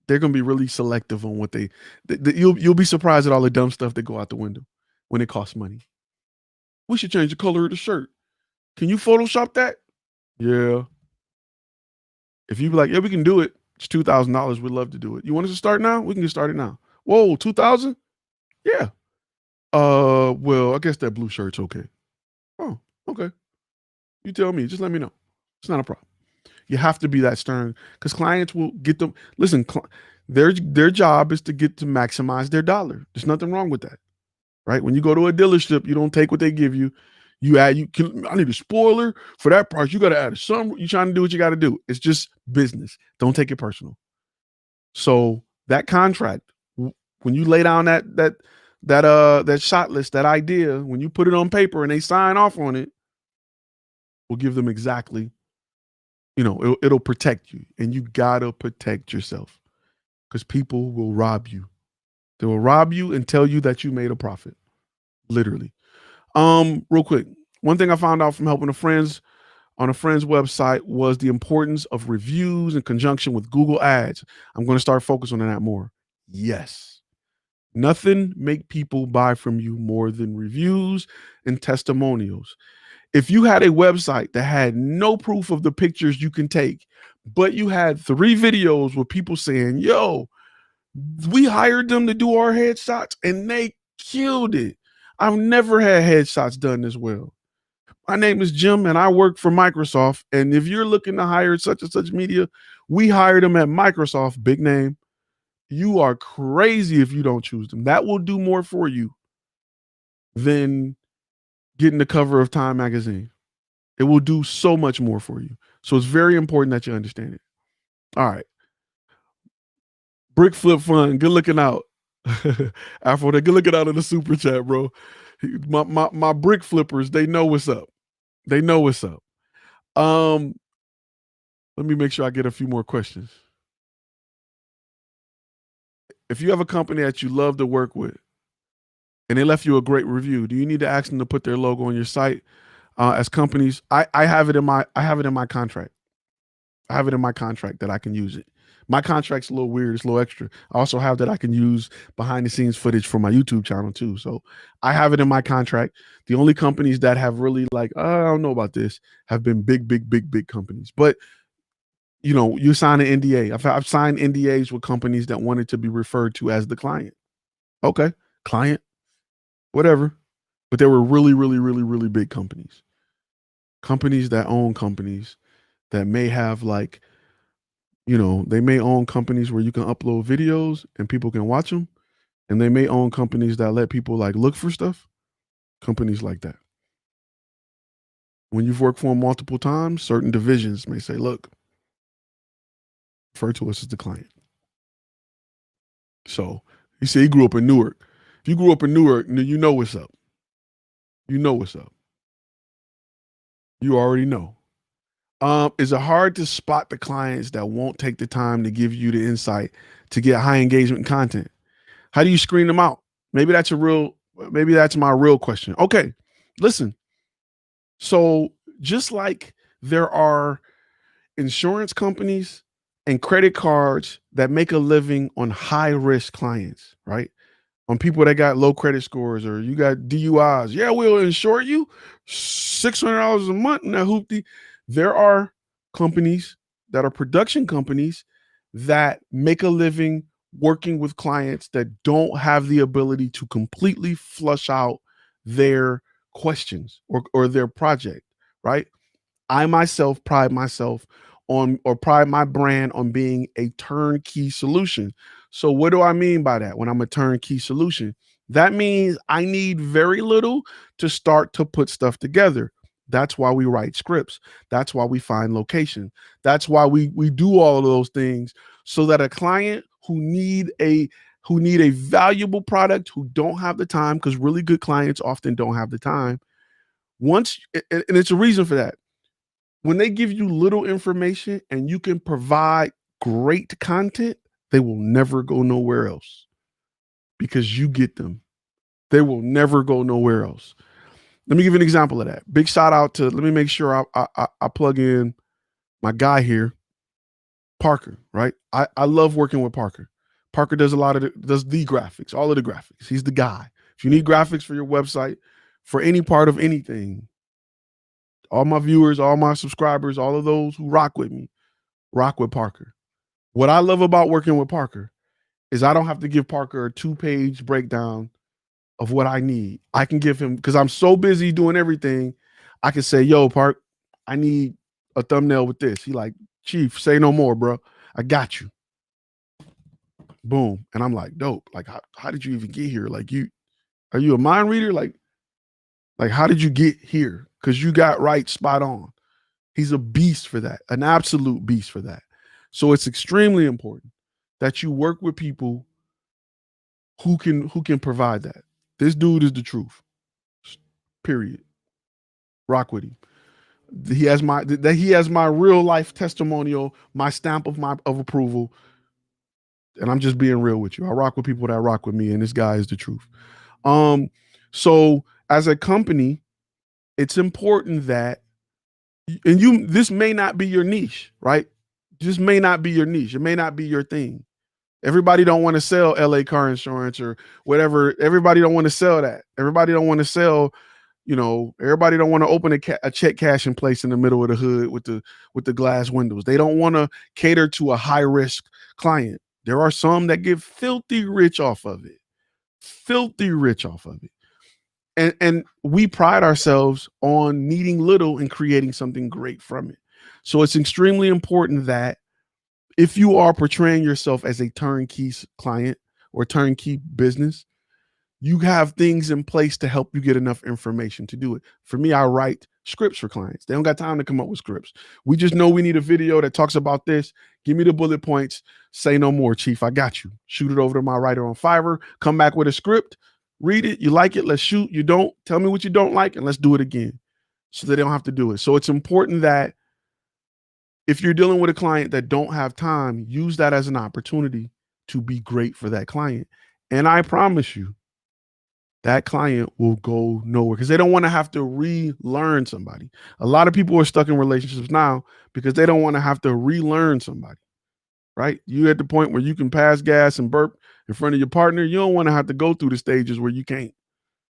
they're going to be really selective on what you'll be surprised at all the dumb stuff that go out the window when it costs money. We should change the color of the shirt. Can you Photoshop that? Yeah. If you be like, yeah, we can do it. It's $2,000. We'd love to do it. You want us to start now? We can get started now. Whoa, 2,000? Yeah. Well, I guess that blue shirt's okay. Oh, okay. You tell me. Just let me know. It's not a problem. You have to be that stern because clients will get them. Listen, their job is to get to maximize their dollar. There's nothing wrong with that, right? When you go to a dealership, you don't take what they give you. I need a spoiler for that price. You got to add a sun. You're trying to do what you got to do. It's just business. Don't take it personal. So that contract, when you lay down that shot list, that idea, when you put it on paper and they sign off on it, will give them exactly, it'll protect you, and you gotta protect yourself because people will rob you. They will rob you and tell you that you made a profit. Literally. Real quick, one thing I found out from helping a friend's website was the importance of reviews in conjunction with Google Ads. I'm going to start focusing on that more. Yes. Nothing make people buy from you more than reviews and testimonials. If you had a website that had no proof of the pictures you can take, but you had 3 videos with people saying, yo, we hired them to do our headshots and they killed it. I've never had headshots done this well. My name is Jim and I work for Microsoft. And if you're looking to hire such and such media, we hired them at Microsoft, big name. You are crazy if you don't choose them. That will do more for you than getting the cover of Time magazine. It will do so much more for you. So it's very important that you understand it. All right. Brick Flip Fun, good looking out. Afro, they good looking out in the super chat, bro. My brick flippers, they know what's up. They know what's up. Let me make sure I get a few more questions. If you have a company that you love to work with and they left you a great review, do you need to ask them to put their logo on your site? As companies, I have it in my contract. I have it in my contract that I can use it. My contract's a little weird. It's a little extra. I also have that I can use behind the scenes footage for my YouTube channel too. So I have it in my contract. The only companies that have really like, I don't know about this, have been big companies. But you know, you sign an NDA. I've signed NDAs with companies that wanted to be referred to as the client. Okay, client, whatever. But they were really big companies. Companies that own companies that may have like, you know, they may own companies where you can upload videos and people can watch them. And they may own companies that let people like look for stuff. Companies like that. When you've worked for them multiple times, certain divisions may say, look, refer to us as the client. So he said he grew up in Newark. If you grew up in Newark, you know what's up. You know what's up. You already know. Is it hard to spot the clients that won't take the time to give you the insight to get high engagement content? How do you screen them out? Maybe that's my real question. Okay, listen. So just like there are insurance companies and credit cards that make a living on high risk clients, right? On people that got low credit scores or you got DUIs. Yeah, we'll insure you $600 a month. Now, hoopty. There are companies that are production companies that make a living working with clients that don't have the ability to completely flush out their questions or their project, right? I myself pride myself on, or pride my brand on being a turnkey solution. So what do I mean by that when I'm a turnkey solution? That means I need very little to start to put stuff together. That's why we write scripts. That's why we find location. That's why we do all of those things so that a client who need a valuable product, who don't have the time, because really good clients often don't have the time. And it's a reason for that. When they give you little information and you can provide great content, they will never go nowhere else because you get them. They will never go nowhere else. Let me give you an example of that. Big shout out to, let me make sure I plug in my guy here, Parker, right? I love working with Parker. Parker does does the graphics, all of the graphics. He's the guy. If you need graphics for your website, for any part of anything, all my viewers, all my subscribers, all of those who rock with me, rock with Parker. What I love about working with Parker is I don't have to give Parker a 2-page breakdown of what I need. I can give him, because I'm so busy doing everything, I can say, yo, Park, I need a thumbnail with this. He like, Chief, say no more, bro. I got you. Boom. And I'm like, dope. Like, how did you even get here? Like, are you a mind reader? Like how did you get here? Because you got right spot on. He's a beast for that, an absolute beast for that. So it's extremely important that you work with people who can provide that. This dude is the truth. Period. Rock with him. He has my real life testimonial, my stamp of approval. And I'm just being real with you. I rock with people that rock with me, and this guy is the truth. So as a company, it's important that, and this may not be your niche, right? This may not be your niche. It may not be your thing. Everybody don't want to sell LA car insurance or whatever. Everybody don't want to sell that. Everybody don't want to sell, everybody don't want to open a check cashing place in the middle of the hood with the glass windows. They don't want to cater to a high risk client. There are some that get filthy rich off of it. Filthy rich off of it. And we pride ourselves on needing little and creating something great from it. So it's extremely important that if you are portraying yourself as a turnkey client or turnkey business, you have things in place to help you get enough information to do it. For me, I write scripts for clients. They don't got time to come up with scripts. We just know we need a video that talks about this. Give me the bullet points. Say no more, Chief. I got you. Shoot it over to my writer on Fiverr. Come back with a script. Read it. You like it. Let's shoot. You don't. Tell me what you don't like, and let's do it again. So they don't have to do it. So it's important that if you're dealing with a client that don't have time, use that as an opportunity to be great for that client. And I promise you, that client will go nowhere because they don't want to have to relearn somebody. A lot of people are stuck in relationships now because they don't want to have to relearn somebody, right? You at the point where you can pass gas and burp in front of your partner. You don't want to have to go through the stages where you can't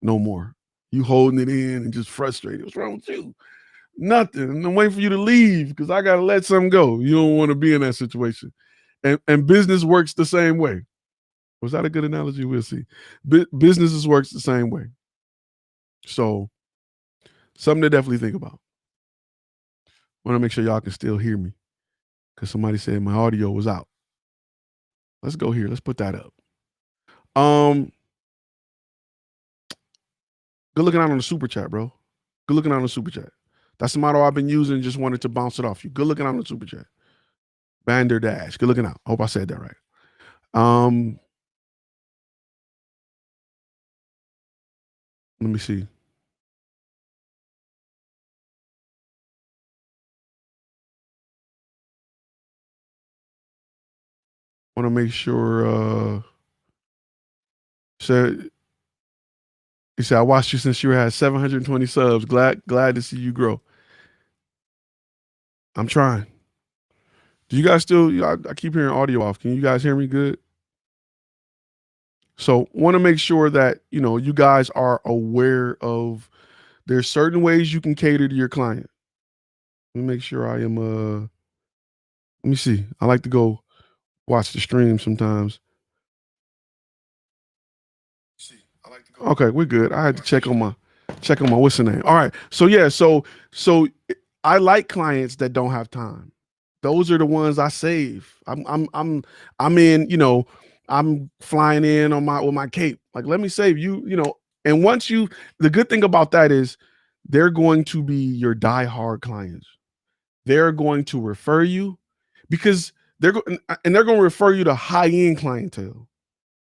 no more. You holding it in and just frustrated. What's wrong with you? Nothing. I'm waiting for you to leave because I got to let something go. You don't want to be in that situation. And business works the same way. Was that a good analogy? We'll see. Businesses works the same way. So something to definitely think about. Want to make sure y'all can still hear me because somebody said my audio was out. Let's go here. Let's put that up. Good looking out on the super chat, bro. Good looking out on the super chat. That's the motto I've been using. Just wanted to bounce it off you. Good looking out on the super chat. Banderdash. Good looking out. Hope I said that right. Let me see. Want to make sure. Said he said I watched you since you had 720 subs. Glad to see you grow. I'm trying. Do you guys still? I keep hearing audio off. Can you guys hear me good? So want to make sure that you guys are aware of. There's certain ways you can cater to your client. Let me make sure I am. Let me see. I like to go watch the stream sometimes. Okay, we're good. I had to check on my what's the name. All right. So yeah, so I like clients that don't have time. Those are the ones I save. I'm in, I'm flying in on with my cape. Like, let me save you, and once the good thing about that is they're going to be your diehard clients. They're going to refer you because they're going to refer you to high-end clientele.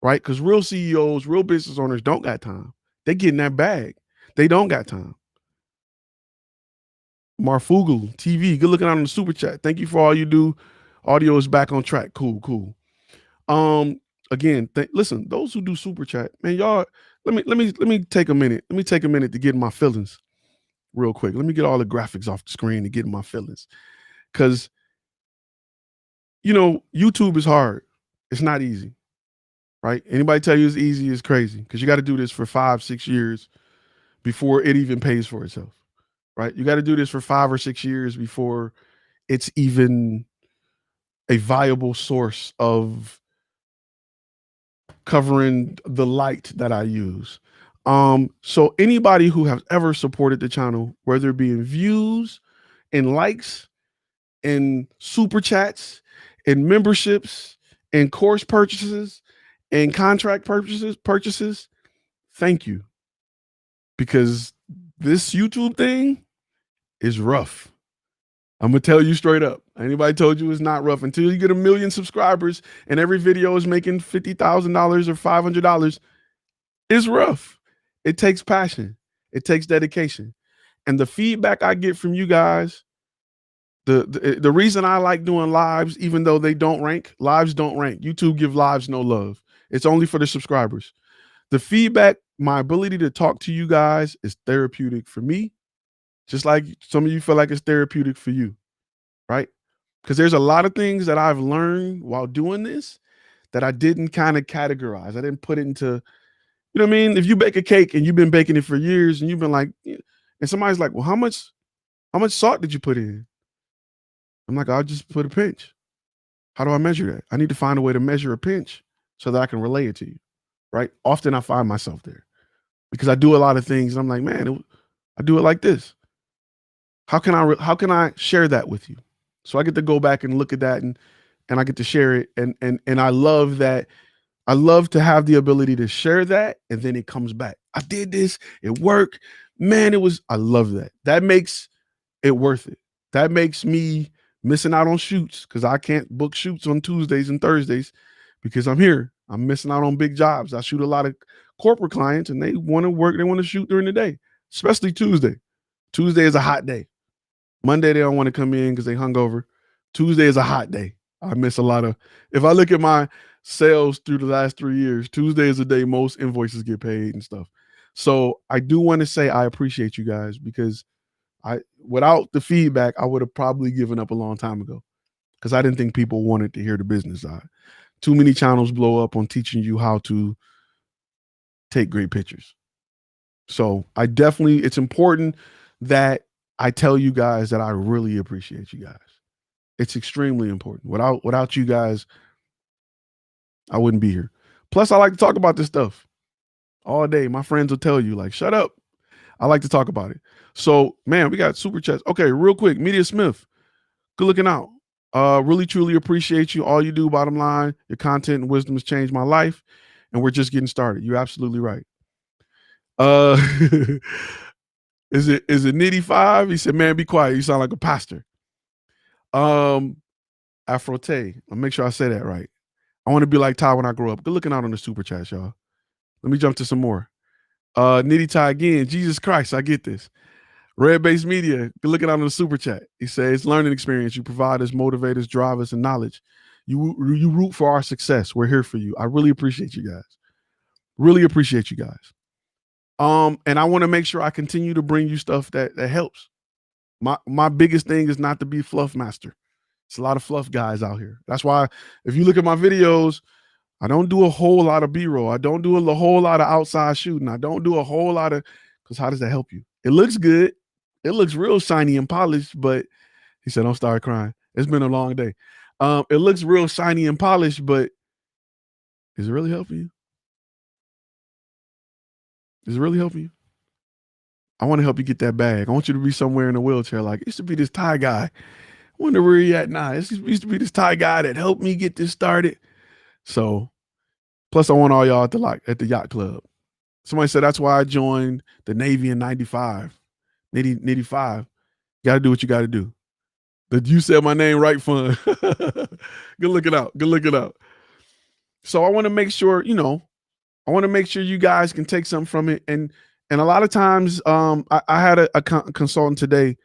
Right? Because real CEOs, real business owners don't got time. They get in that bag. They don't got time. Marfugal TV, good looking out on the super chat. Thank you for all you do. Audio is back on track. Cool. Again, listen, those who do super chat, man, y'all. Let me take a minute. Let me take a minute to get in my feelings real quick. Let me get all the graphics off the screen to get in my feelings, because YouTube is hard. It's not easy. Right? Anybody tell you it's easy is crazy, because you got to do this for 5-6 years before it even pays for itself. Right? You got to do this for 5 or 6 years before it's even a viable source of covering the light that I use. So anybody who has ever supported the channel, whether it be in views, in likes, in super chats, in memberships, in course purchases, and contract purchases, thank you. Because this YouTube thing is rough. I'm going to tell you straight up. Anybody told you it's not rough until you get 1 million subscribers and every video is making $50,000 or $500. It's rough. It takes passion. It takes dedication. And the feedback I get from you guys, the reason I like doing lives, even though they don't rank, lives don't rank. YouTube give lives no love. It's only for the subscribers. The feedback, my ability to talk to you guys is therapeutic for me, just like some of you feel like it's therapeutic for you, right? Because there's a lot of things that I've learned while doing this that I didn't kind of categorize. I didn't put it into, you know what I mean? If you bake a cake and you've been baking it for years and you've been like, and somebody's like, well, how much salt did you put in? I'm like, I'll just put a pinch. How do I measure that? I need to find a way to measure a pinch so that I can relay it to you, right? Often I find myself there because I do a lot of things and I'm like, man, I do it like this. How can I share that with you? So I get to go back and look at that and I get to share it. And I love that. I love to have the ability to share that. And then it comes back. I did this. It worked. Man, I love that. That makes it worth it. That makes me missing out on shoots because I can't book shoots on Tuesdays and Thursdays because I'm here. I'm missing out on big jobs. I shoot a lot of corporate clients and they want to work. They want to shoot during the day, especially Tuesday. Tuesday is a hot day. Monday, they don't want to come in because they hungover. Tuesday is a hot day. I miss a lot of, if I look at my sales through the last 3 years, Tuesday is the day most invoices get paid and stuff. So I do want to say I appreciate you guys, because without the feedback, I would have probably given up a long time ago, because I didn't think people wanted to hear the business side. Too many channels blow up on teaching you how to take great pictures. So it's important that I tell you guys that I really appreciate you guys. It's extremely important. Without you guys, I wouldn't be here. Plus, I like to talk about this stuff all day. My friends will tell you, like, shut up. I like to talk about it. So, man, we got super chats. Okay, real quick, Media Smith, good looking out. Really, truly appreciate you. All you do, bottom line, your content and wisdom has changed my life, and we're just getting started. You're absolutely right. Is it Nitty 5? He said, man, be quiet. You sound like a pastor. Afrote. I'll make sure I say that right. I want to be like Ty when I grow up. Good looking out on the super chat, y'all. Let me jump to some more. Nitty Ty again. Jesus Christ, I get this. Red Base Media, good looking out on the super chat. He says, learning experience you provide us, motivators, drivers, and knowledge. You root for our success. We're here for you. I really appreciate you guys. Really appreciate you guys. And I want to make sure I continue to bring you stuff that helps. My biggest thing is not to be fluff master. It's a lot of fluff guys out here. That's why if you look at my videos, I don't do a whole lot of B-roll. I don't do a whole lot of outside shooting. I don't do a whole lot of, because how does that help you? It looks good. It looks real shiny and polished, but he said, don't start crying. It's been a long day. It looks real shiny and polished, but is it really helping you? Is it really helping you? I want to help you get that bag. I want you to be somewhere in a wheelchair. Like, it used to be this Thai guy. I wonder where he at now. It used to be this Thai guy that helped me get this started. So, plus I want all y'all at the yacht club. Somebody said that's why I joined the Navy in 95. Nitty 5. You got to do what you got to do. You said my name right, fun. Good looking out. Good looking out. So I want to make sure, I want to make sure you guys can take something from it. And a lot of times, I had a consultant today,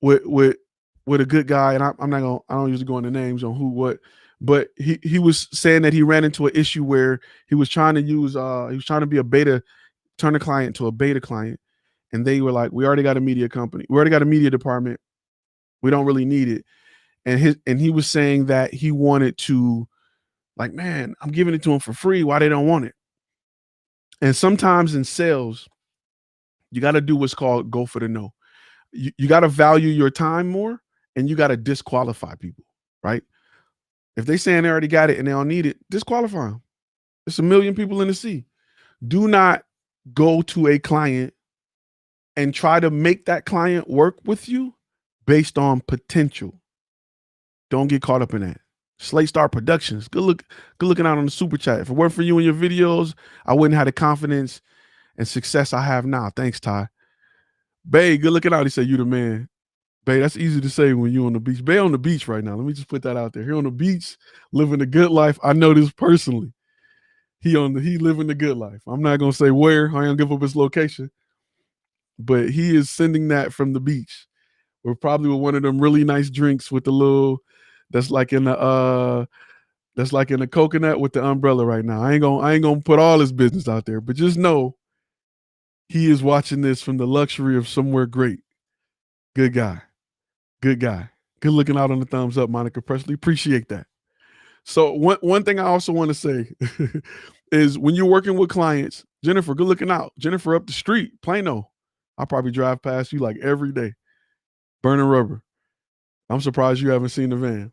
with a good guy, and I don't usually go into names on who, what, but he was saying that he ran into an issue where he was trying to be a beta, turn a client to a beta client. And they were like, we already got a media company. We already got a media department. We don't really need it. And he was saying that he wanted to, like, man, I'm giving it to them for free. Why they don't want it? And sometimes in sales, you got to do what's called go for the no. You got to value your time more, and you got to disqualify people, right? If they saying they already got it and they don't need it, disqualify them. There's a million people in the sea. Do not go to a client and try to make that client work with you based on potential. Don't get caught up in that. Slate Star Productions, good looking out on the super chat. If it weren't for you and your videos, I wouldn't have the confidence and success I have now. Thanks, Ty. Bay, good looking out. He said, you the man. Bay, that's easy to say when you on the beach. Bay on the beach right now. Let me just put that out there. Here on the beach, living a good life. I know this personally. He living the good life. I'm not gonna say where. I ain't gonna give up his location, but he is sending that from the beach. We're probably with one of them really nice drinks with the little, that's like in the coconut with the umbrella right now. I ain't gonna put all his business out there, but just know he is watching this from the luxury of somewhere great. Good guy. Good guy. Good looking out on the thumbs up, Monica Presley. Appreciate that. So one thing I also want to say is when you're working with clients, Jennifer, good looking out. Jennifer up the street, Plano. I'll probably drive past you like every day. Burning rubber. I'm surprised you haven't seen the van.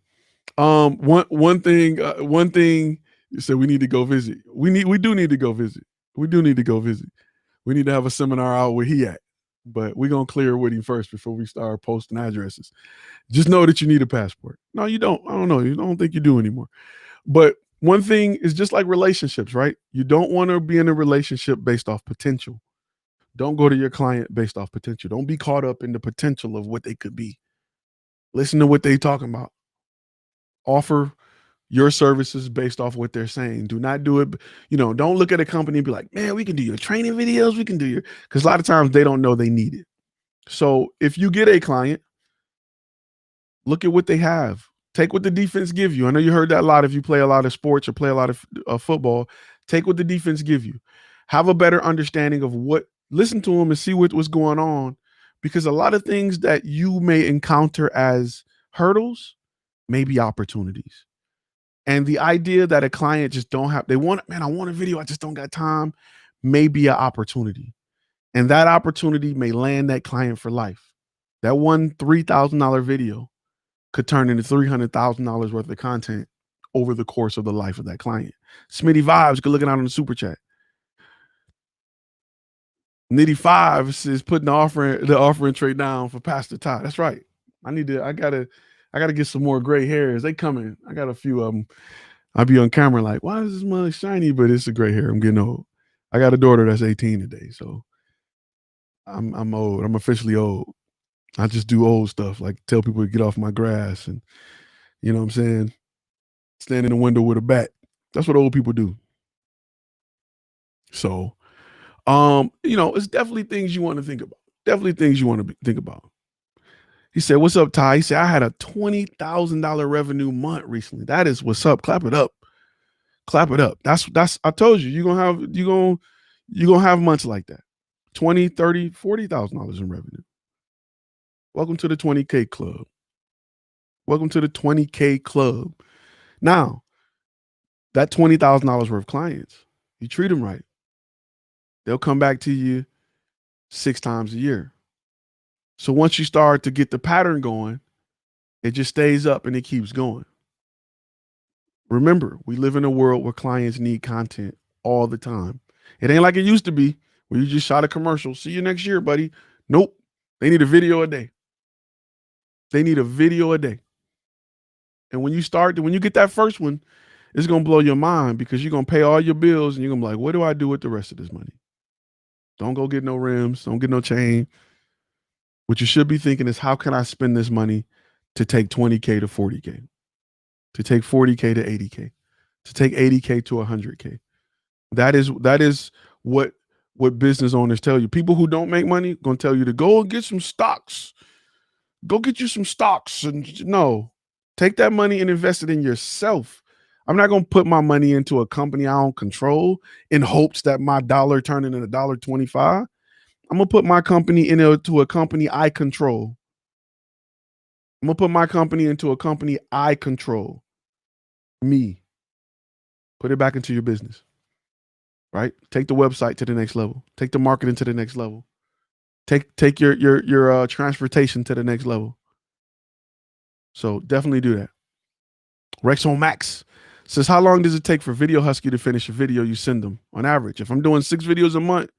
One thing you said we need to go visit. We do need to go visit. We do need to go visit. We need to have a seminar out where he at. But we're gonna clear with him first before we start posting addresses. Just know that you need a passport. No, you don't. I don't know. You don't think you do anymore. But one thing is just like relationships, right? You don't want to be in a relationship based off potential. Don't go to your client based off potential. Don't be caught up in the potential of what they could be. Listen to what they talking about. Offer your services based off what they're saying. Do not do it. Don't look at a company and be like, man, we can do your training videos. We can do because a lot of times they don't know they need it. So if you get a client, look at what they have. Take what the defense give you. I know you heard that a lot if you play a lot of sports or play a lot of football. Take what the defense give you. Have a better understanding of listen to them and see what's going on, because a lot of things that you may encounter as hurdles may be opportunities. And the idea that a client just don't have, I want a video, I just don't got time, may be an opportunity. And that opportunity may land that client for life. That one $3,000 video could turn into $300,000 worth of content over the course of the life of that client. Smitty Vibes, good looking out on the super chat. Nitty Fives is putting the offering tray down for Pastor Todd. That's right. I gotta get some more gray hairs. They coming. I got a few of them. I'll be on camera like, why is this mug shiny? But it's a gray hair. I'm getting old. I got a daughter that's 18 today, so I'm old. I'm officially old. I just do old stuff, like tell people to get off my grass, and you know what I'm saying? Stand in the window with a bat. That's what old people do. So, it's definitely things you want to think about. Definitely things you want to think about. He said, "What's up, Ty?" He said, "I had a $20,000 revenue month recently." That is what's up. Clap it up. Clap it up. That's I told you, you're gonna have months like that. 20, 30, $40,000 in revenue. Welcome to the 20K club. Welcome to the 20K club. Now, that $20,000 worth of clients, you treat them right, they'll come back to you 6 times a year. So once you start to get the pattern going, it just stays up and it keeps going. Remember, we live in a world where clients need content all the time. It ain't like it used to be where you just shot a commercial. See you next year, buddy. Nope. They need a video a day. They need a video a day. And when you get that first one, it's going to blow your mind, because you're going to pay all your bills and you're going to be like, what do I do with the rest of this money? Don't go get no rims. Don't get no chain. What you should be thinking is, how can I spend this money to take 20K to 40K, to take 40K to 80K, to take 80K to 100K? That is what business owners tell you. People who don't make money going to tell you to go and get some stocks. Go get you some stocks. And no, take that money and invest it in yourself. I'm not going to put my money into a company I don't control in hopes that my dollar turn into $1.25. I'm going to put my company into a company I control. I'm going to put my company into a company I control. Me. Put it back into your business. Right? Take the website to the next level. Take the marketing to the next level. Take your transportation to the next level. So definitely do that. Rex on Max says, how long does it take for Video Husky to finish a video you send them on average? If I'm doing 6 videos a month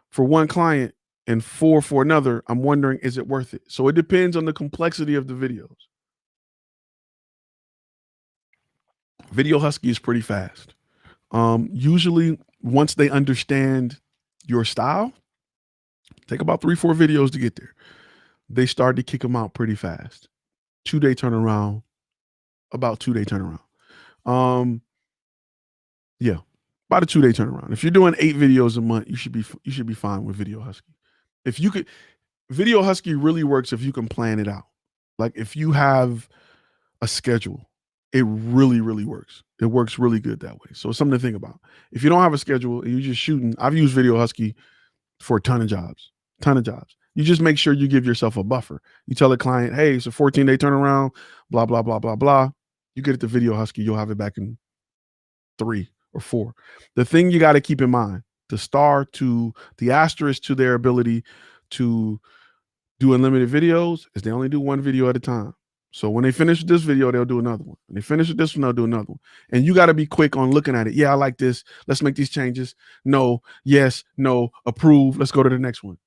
for one client and 4 for another, I'm wondering, is it worth it? So it depends on the complexity of the videos. Video Husky is pretty fast. Usually once they understand your style, take about 3-4 videos to get there. They start to kick them out pretty fast. 2-day turnaround, about 2-day turnaround. Yeah, about a 2-day turnaround. If you're doing 8 videos a month, you should be fine with Video Husky. Video Husky really works if you can plan it out. Like if you have a schedule, it really, really works. It works really good that way. So it's something to think about. If you don't have a schedule and you're just shooting, I've used Video Husky for a ton of jobs. You just make sure you give yourself a buffer. You tell a client, hey, it's a 14-day turnaround, blah, blah, blah, blah, blah. You get it to Video Husky, you'll have it back in 3 or 4. The thing you got to keep in mind, the asterisk to their ability to do unlimited videos is they only do 1 video at a time. So when they finish this video, they'll do another one. When they finish with this one, they'll do another one. And you got to be quick on looking at it. Yeah, I like this. Let's make these changes. No, yes, no, approve. Let's go to the next one.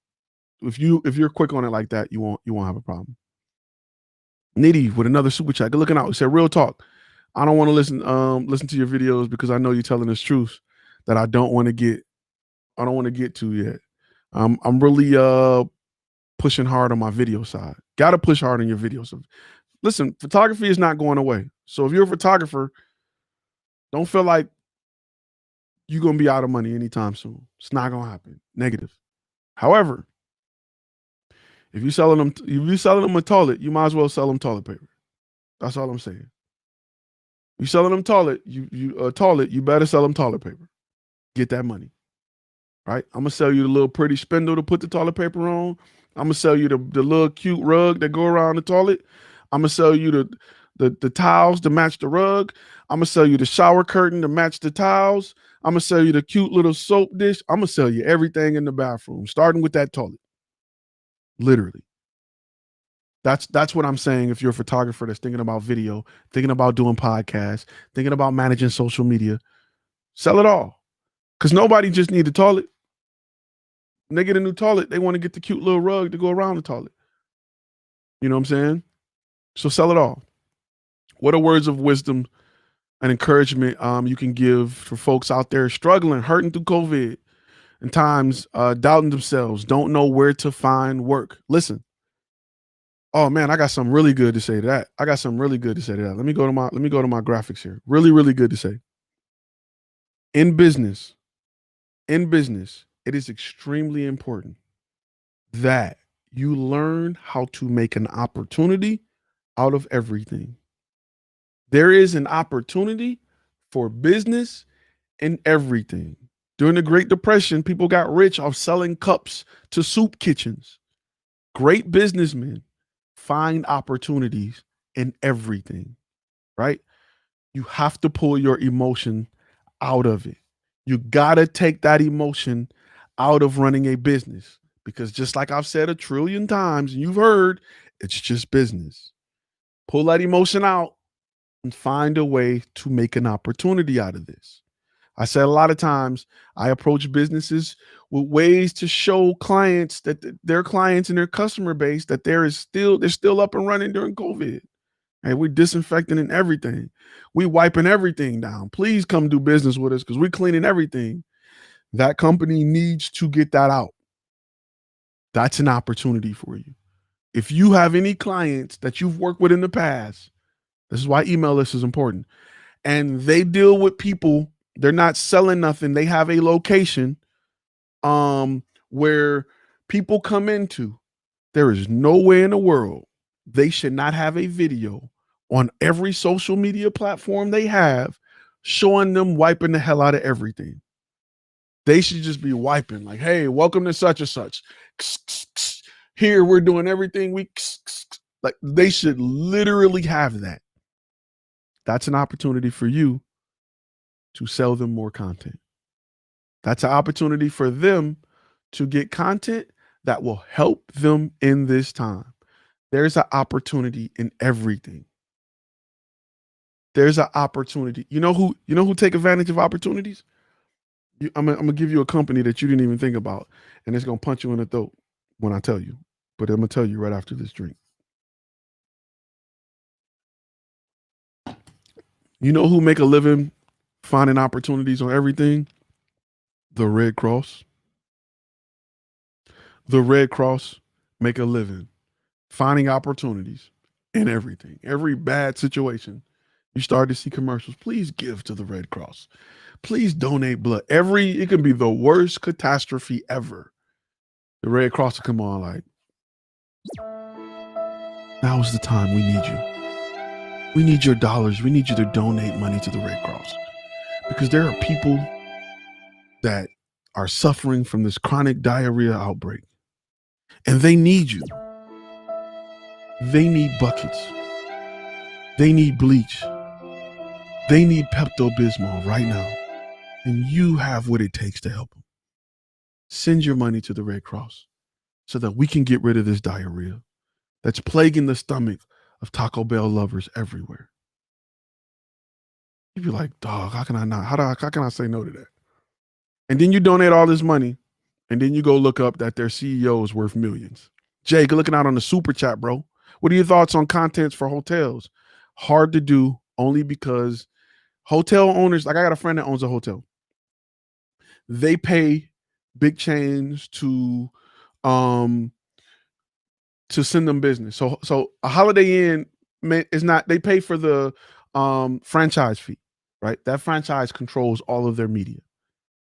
If you're quick on it like that, you won't have a problem. Nitty with another super chat. Good looking out. He said, real talk. I don't want to listen to your videos because I know you're telling us truth that I don't want to get to yet. I'm really pushing hard on my video side. Got to push hard on your videos. Listen, photography is not going away. So if you're a photographer, don't feel like you're going to be out of money anytime soon. It's not going to happen. Negative. However, if you're selling them a toilet, you might as well sell them toilet paper. That's all I'm saying. You're selling them toilet, you better sell them toilet paper. Get that money. right? I'm gonna sell you the little pretty spindle to put the toilet paper on. I'm gonna sell you the little cute rug that go around the toilet. I'm gonna sell you the towels to match the rug. I'm gonna sell you the shower curtain to match the towels. I'm gonna sell you the cute little soap dish. I'm gonna sell you everything in the bathroom, starting with that toilet. Literally. That's what I'm saying. If you're a photographer that's thinking about video, thinking about doing podcasts, thinking about managing social media, sell it all. Because nobody just need the toilet. When they get a new toilet, they want to get the cute little rug to go around the toilet. You know what I'm saying? So sell it all. What are words of wisdom and encouragement you can give for folks out there struggling, hurting through COVID, and times doubting themselves, don't know where to find work? Listen. Oh man, I got something really good to say to that. Let me go to my graphics here. Really, really good to say. In business, it is extremely important that you learn how to make an opportunity out of everything. There is an opportunity for business in everything. During the Great Depression, people got rich off selling cups to soup kitchens. Great businessmen find opportunities in everything, right? You have to pull your emotion out of it. You got to take that emotion out of running a business, because just like I've said a trillion times and you've heard, it's just business. Pull that emotion out and find a way to make an opportunity out of this. I said a lot of times I approach businesses with ways to show clients that their clients and their customer base that they're still up and running during COVID. And we're disinfecting and everything. We wiping everything down. Please come do business with us because we're cleaning everything. That company needs to get that out. That's an opportunity for you. If you have any clients that you've worked with in the past, this is why email list is important, and they deal with people, they're not selling nothing. They have a location where people come into. There is no way in the world they should not have a video on every social media platform they have showing them wiping the hell out of everything. They should just be wiping like, hey, welcome to such and such. Here, we're doing everything like they should literally have that. That's an opportunity for you to sell them more content. That's an opportunity for them to get content that will help them in this time. There's an opportunity in everything. There's an opportunity. You know who take advantage of opportunities? I'm gonna give you a company that you didn't even think about, and it's gonna punch you in the throat when I tell you. But I'm gonna tell you right after this drink. You know who make a living finding opportunities on everything? The Red Cross. The Red Cross make a living finding opportunities in everything. Every bad situation, you start to see commercials. Please give to the Red Cross. Please donate blood. It can be the worst catastrophe ever. The Red Cross will come on like, now is the time we need you. We need your dollars. We need you to donate money to the Red Cross. Because there are people that are suffering from this chronic diarrhea outbreak. And they need you. They need buckets. They need bleach. They need Pepto-Bismol right now. And you have what it takes to help them. Send your money to the Red Cross so that we can get rid of this diarrhea that's plaguing the stomach of Taco Bell lovers everywhere. You'd be like, dog, how can I not? How can I say no to that? And then you donate all this money, and then you go look up that their CEO is worth millions. Jake, looking out on the super chat, bro. What are your thoughts on contents for hotels? Hard to do only because hotel owners, like I got a friend that owns a hotel. They pay big chains to send them business. So a Holiday Inn is not, they pay for the franchise fee, right? That franchise controls all of their media.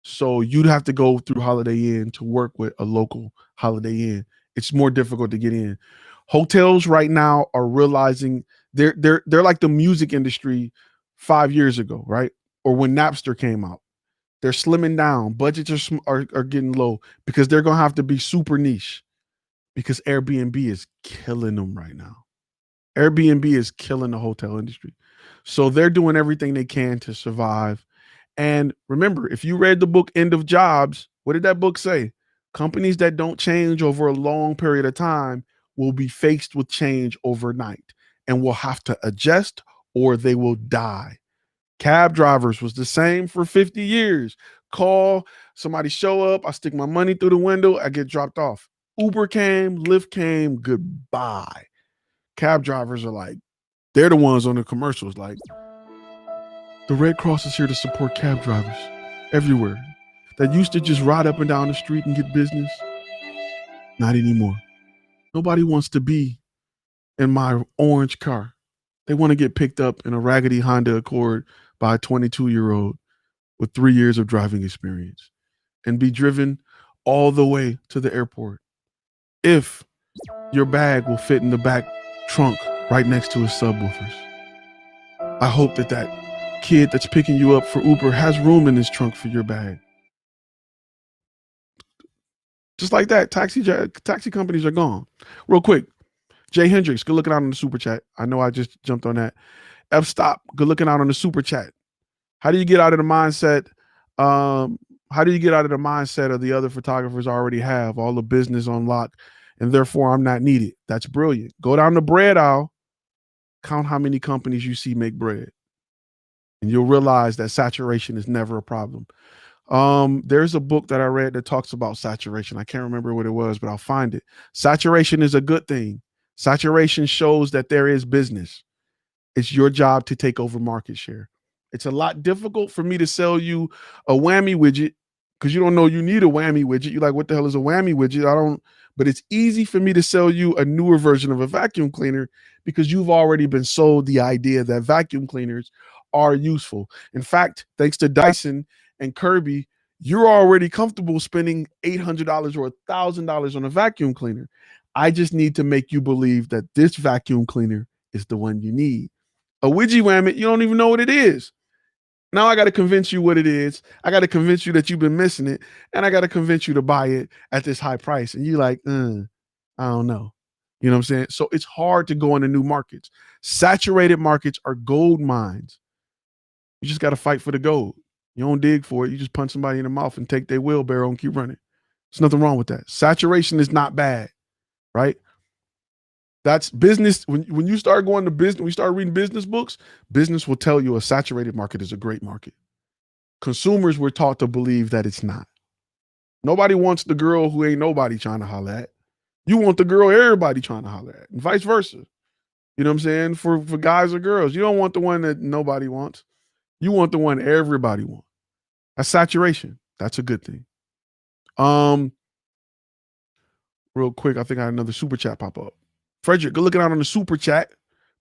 So you'd have to go through Holiday Inn to work with a local Holiday Inn. It's more difficult to get in. Hotels right now are realizing they're like the music industry 5 years ago, right? Or when Napster came out. They're slimming down. Budgets are getting low because they're going to have to be super niche because Airbnb is killing them right now. Airbnb is killing the hotel industry. So they're doing everything they can to survive. And remember, if you read the book End of Jobs, what did that book say? Companies that don't change over a long period of time will be faced with change overnight and will have to adjust or they will die. Cab drivers was the same for 50 years. Call, somebody show up, I stick my money through the window, I get dropped off. Uber came, Lyft came, goodbye. Cab drivers are like, they're the ones on the commercials like, the Red Cross is here to support cab drivers everywhere that used to just ride up and down the street and get business. Not anymore. Nobody wants to be in my orange car. They want to get picked up in a raggedy Honda Accord by a 22-year-old with 3 years of driving experience and be driven all the way to the airport. If your bag will fit in the back trunk right next to his subwoofers. I hope that kid that's picking you up for Uber has room in his trunk for your bag. Just like that, taxi companies are gone. Real quick, Jay Hendricks, good looking out on the super chat. I know I just jumped on that. F Stop, good looking out on the super chat. How do you get out of the mindset? How do you get out of the mindset of the other photographers already have all the business on lock and therefore I'm not needed? That's brilliant. Go down the bread aisle, count how many companies you see make bread. And you'll realize that saturation is never a problem. There's a book that I read that talks about saturation. I can't remember what it was, but I'll find it. Saturation is a good thing. Saturation shows that there is business. It's your job to take over market share. It's a lot difficult for me to sell you a whammy widget because you don't know you need a whammy widget. You're like, what the hell is a whammy widget? But it's easy for me to sell you a newer version of a vacuum cleaner because you've already been sold the idea that vacuum cleaners are useful. In fact, thanks to Dyson and Kirby, you're already comfortable spending $800 or $1,000 on a vacuum cleaner. I just need to make you believe that this vacuum cleaner is the one you need. A widget whammy, you don't even know what it is. Now I got to convince you what it is. I got to convince you that you've been missing it. And I got to convince you to buy it at this high price. And you're like, I don't know. You know what I'm saying? So it's hard to go into new markets. Saturated markets are gold mines. You just got to fight for the gold. You don't dig for it. You just punch somebody in the mouth and take their wheelbarrow and keep running. There's nothing wrong with that. Saturation is not bad, right? That's business. When you start going to business, when you start reading business books, business will tell you a saturated market is a great market. Consumers were taught to believe that it's not. Nobody wants the girl who ain't nobody trying to holler at. You want the girl everybody trying to holler at, and vice versa. You know what I'm saying? For guys or girls, you don't want the one that nobody wants. You want the one everybody wants. That's saturation. That's a good thing. Real quick, I think I had another super chat pop up. Frederick, good looking out on the super chat.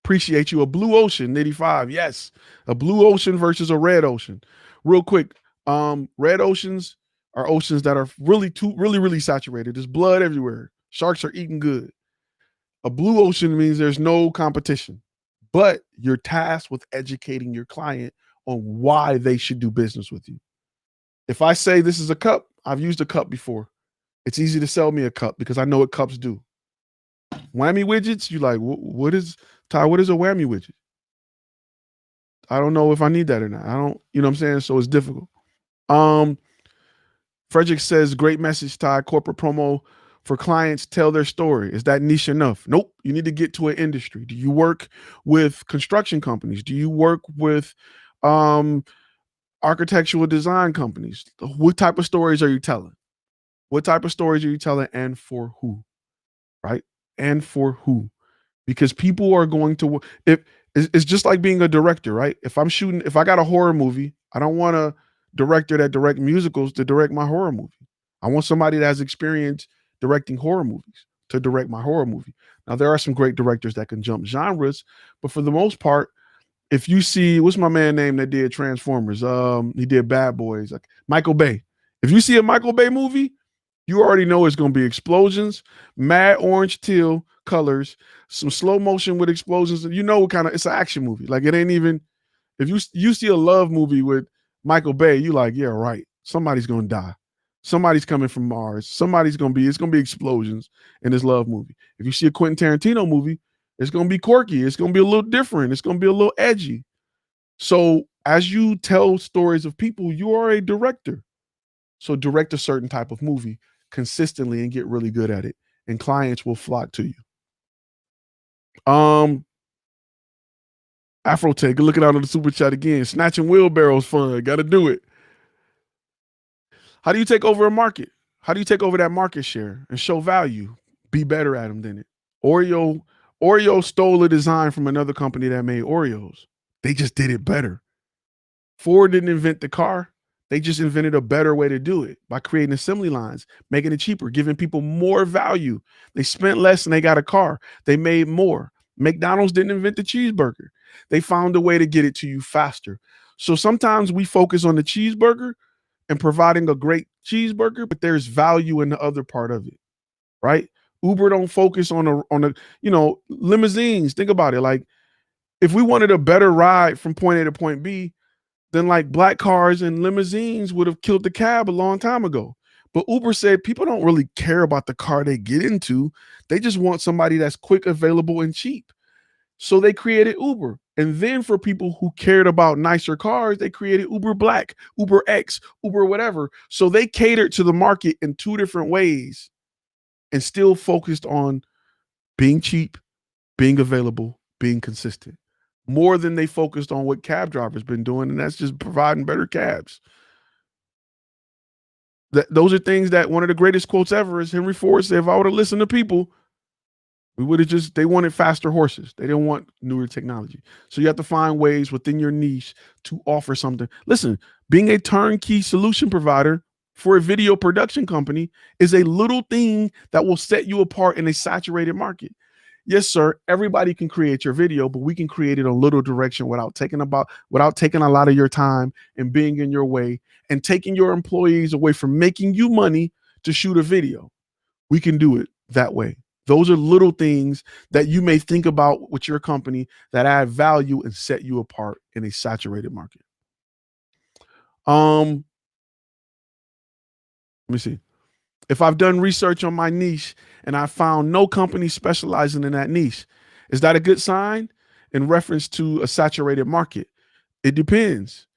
Appreciate you. A blue ocean, 85. Yes. A blue ocean versus a red ocean. Real quick. Red oceans are oceans that are really saturated. There's blood everywhere. Sharks are eating good. A blue ocean means there's no competition, but you're tasked with educating your client on why they should do business with you. If I say this is a cup, I've used a cup before. It's easy to sell me a cup because I know what cups do. Whammy widgets, you like, what is a whammy widget? I don't know if I need that or not. I don't, you know what I'm saying? So it's difficult. Frederick says, great message, Ty. Corporate promo for clients tell their story. Is that niche enough? Nope. You need to get to an industry. Do you work with construction companies? Do you work with architectural design companies? What type of stories are you telling? What type of stories are you telling and for who? Right? And for who? Because people are going to, it's just like being a director, right? If I got a horror movie, I don't want a director that direct musicals to direct my horror movie. I want somebody that has experience directing horror movies to direct my horror movie. Now, there are some great directors that can jump genres, but for the most part, if you see, what's my man name that did Transformers? He did Bad Boys, like Michael Bay. If you see a Michael Bay movie, you already know it's going to be explosions, mad orange teal colors, some slow motion with explosions. You know what kind of, it's an action movie. Like it ain't even, if you see a love movie with Michael Bay, you like, yeah, right. somebody's going to die. Somebody's coming from Mars. It's going to be explosions in this love movie. If you see a Quentin Tarantino movie, it's going to be quirky. It's going to be a little different. It's going to be a little edgy. So as you tell stories of people, you are a director. So direct a certain type of movie consistently and get really good at it, and clients will flock to you. Afrotech, looking out on the super chat again. Snatching wheelbarrows fun. Got to do it. How do you take over a market? How do you take over that market share and show value? Be better at them than it. Oreo stole a design from another company that made Oreos. They just did it better. Ford didn't invent the car. They just invented a better way to do it by creating assembly lines, making it cheaper, giving people more value. They spent less and they got a car. They made more. McDonald's didn't invent the cheeseburger. They found a way to get it to you faster. So sometimes we focus on the cheeseburger and providing a great cheeseburger, but there's value in the other part of it, right? Uber don't focus on a limousines. Think about it. Like, if we wanted a better ride from point A to point B, then like black cars and limousines would have killed the cab a long time ago. But Uber said people don't really care about the car they get into. They just want somebody that's quick, available, and cheap. So they created Uber. And then for people who cared about nicer cars, they created Uber Black, Uber X, Uber whatever. So they catered to the market in two different ways and still focused on being cheap, being available, being consistent, more than they focused on what cab drivers been doing, and that's just providing better cabs. Those are things that one of the greatest quotes ever is Henry Ford said, if I would have listened to people, we would have they wanted faster horses. They didn't want newer technology. So you have to find ways within your niche to offer something. Listen, being a turnkey solution provider for a video production company is a little thing that will set you apart in a saturated market. Yes, sir. Everybody can create your video, but we can create it a little direction without taking a lot of your time and being in your way and taking your employees away from making you money to shoot a video. We can do it that way. Those are little things that you may think about with your company that add value and set you apart in a saturated market. Let me see. If I've done research on my niche and I found no company specializing in that niche, is that a good sign in reference to a saturated market? It depends.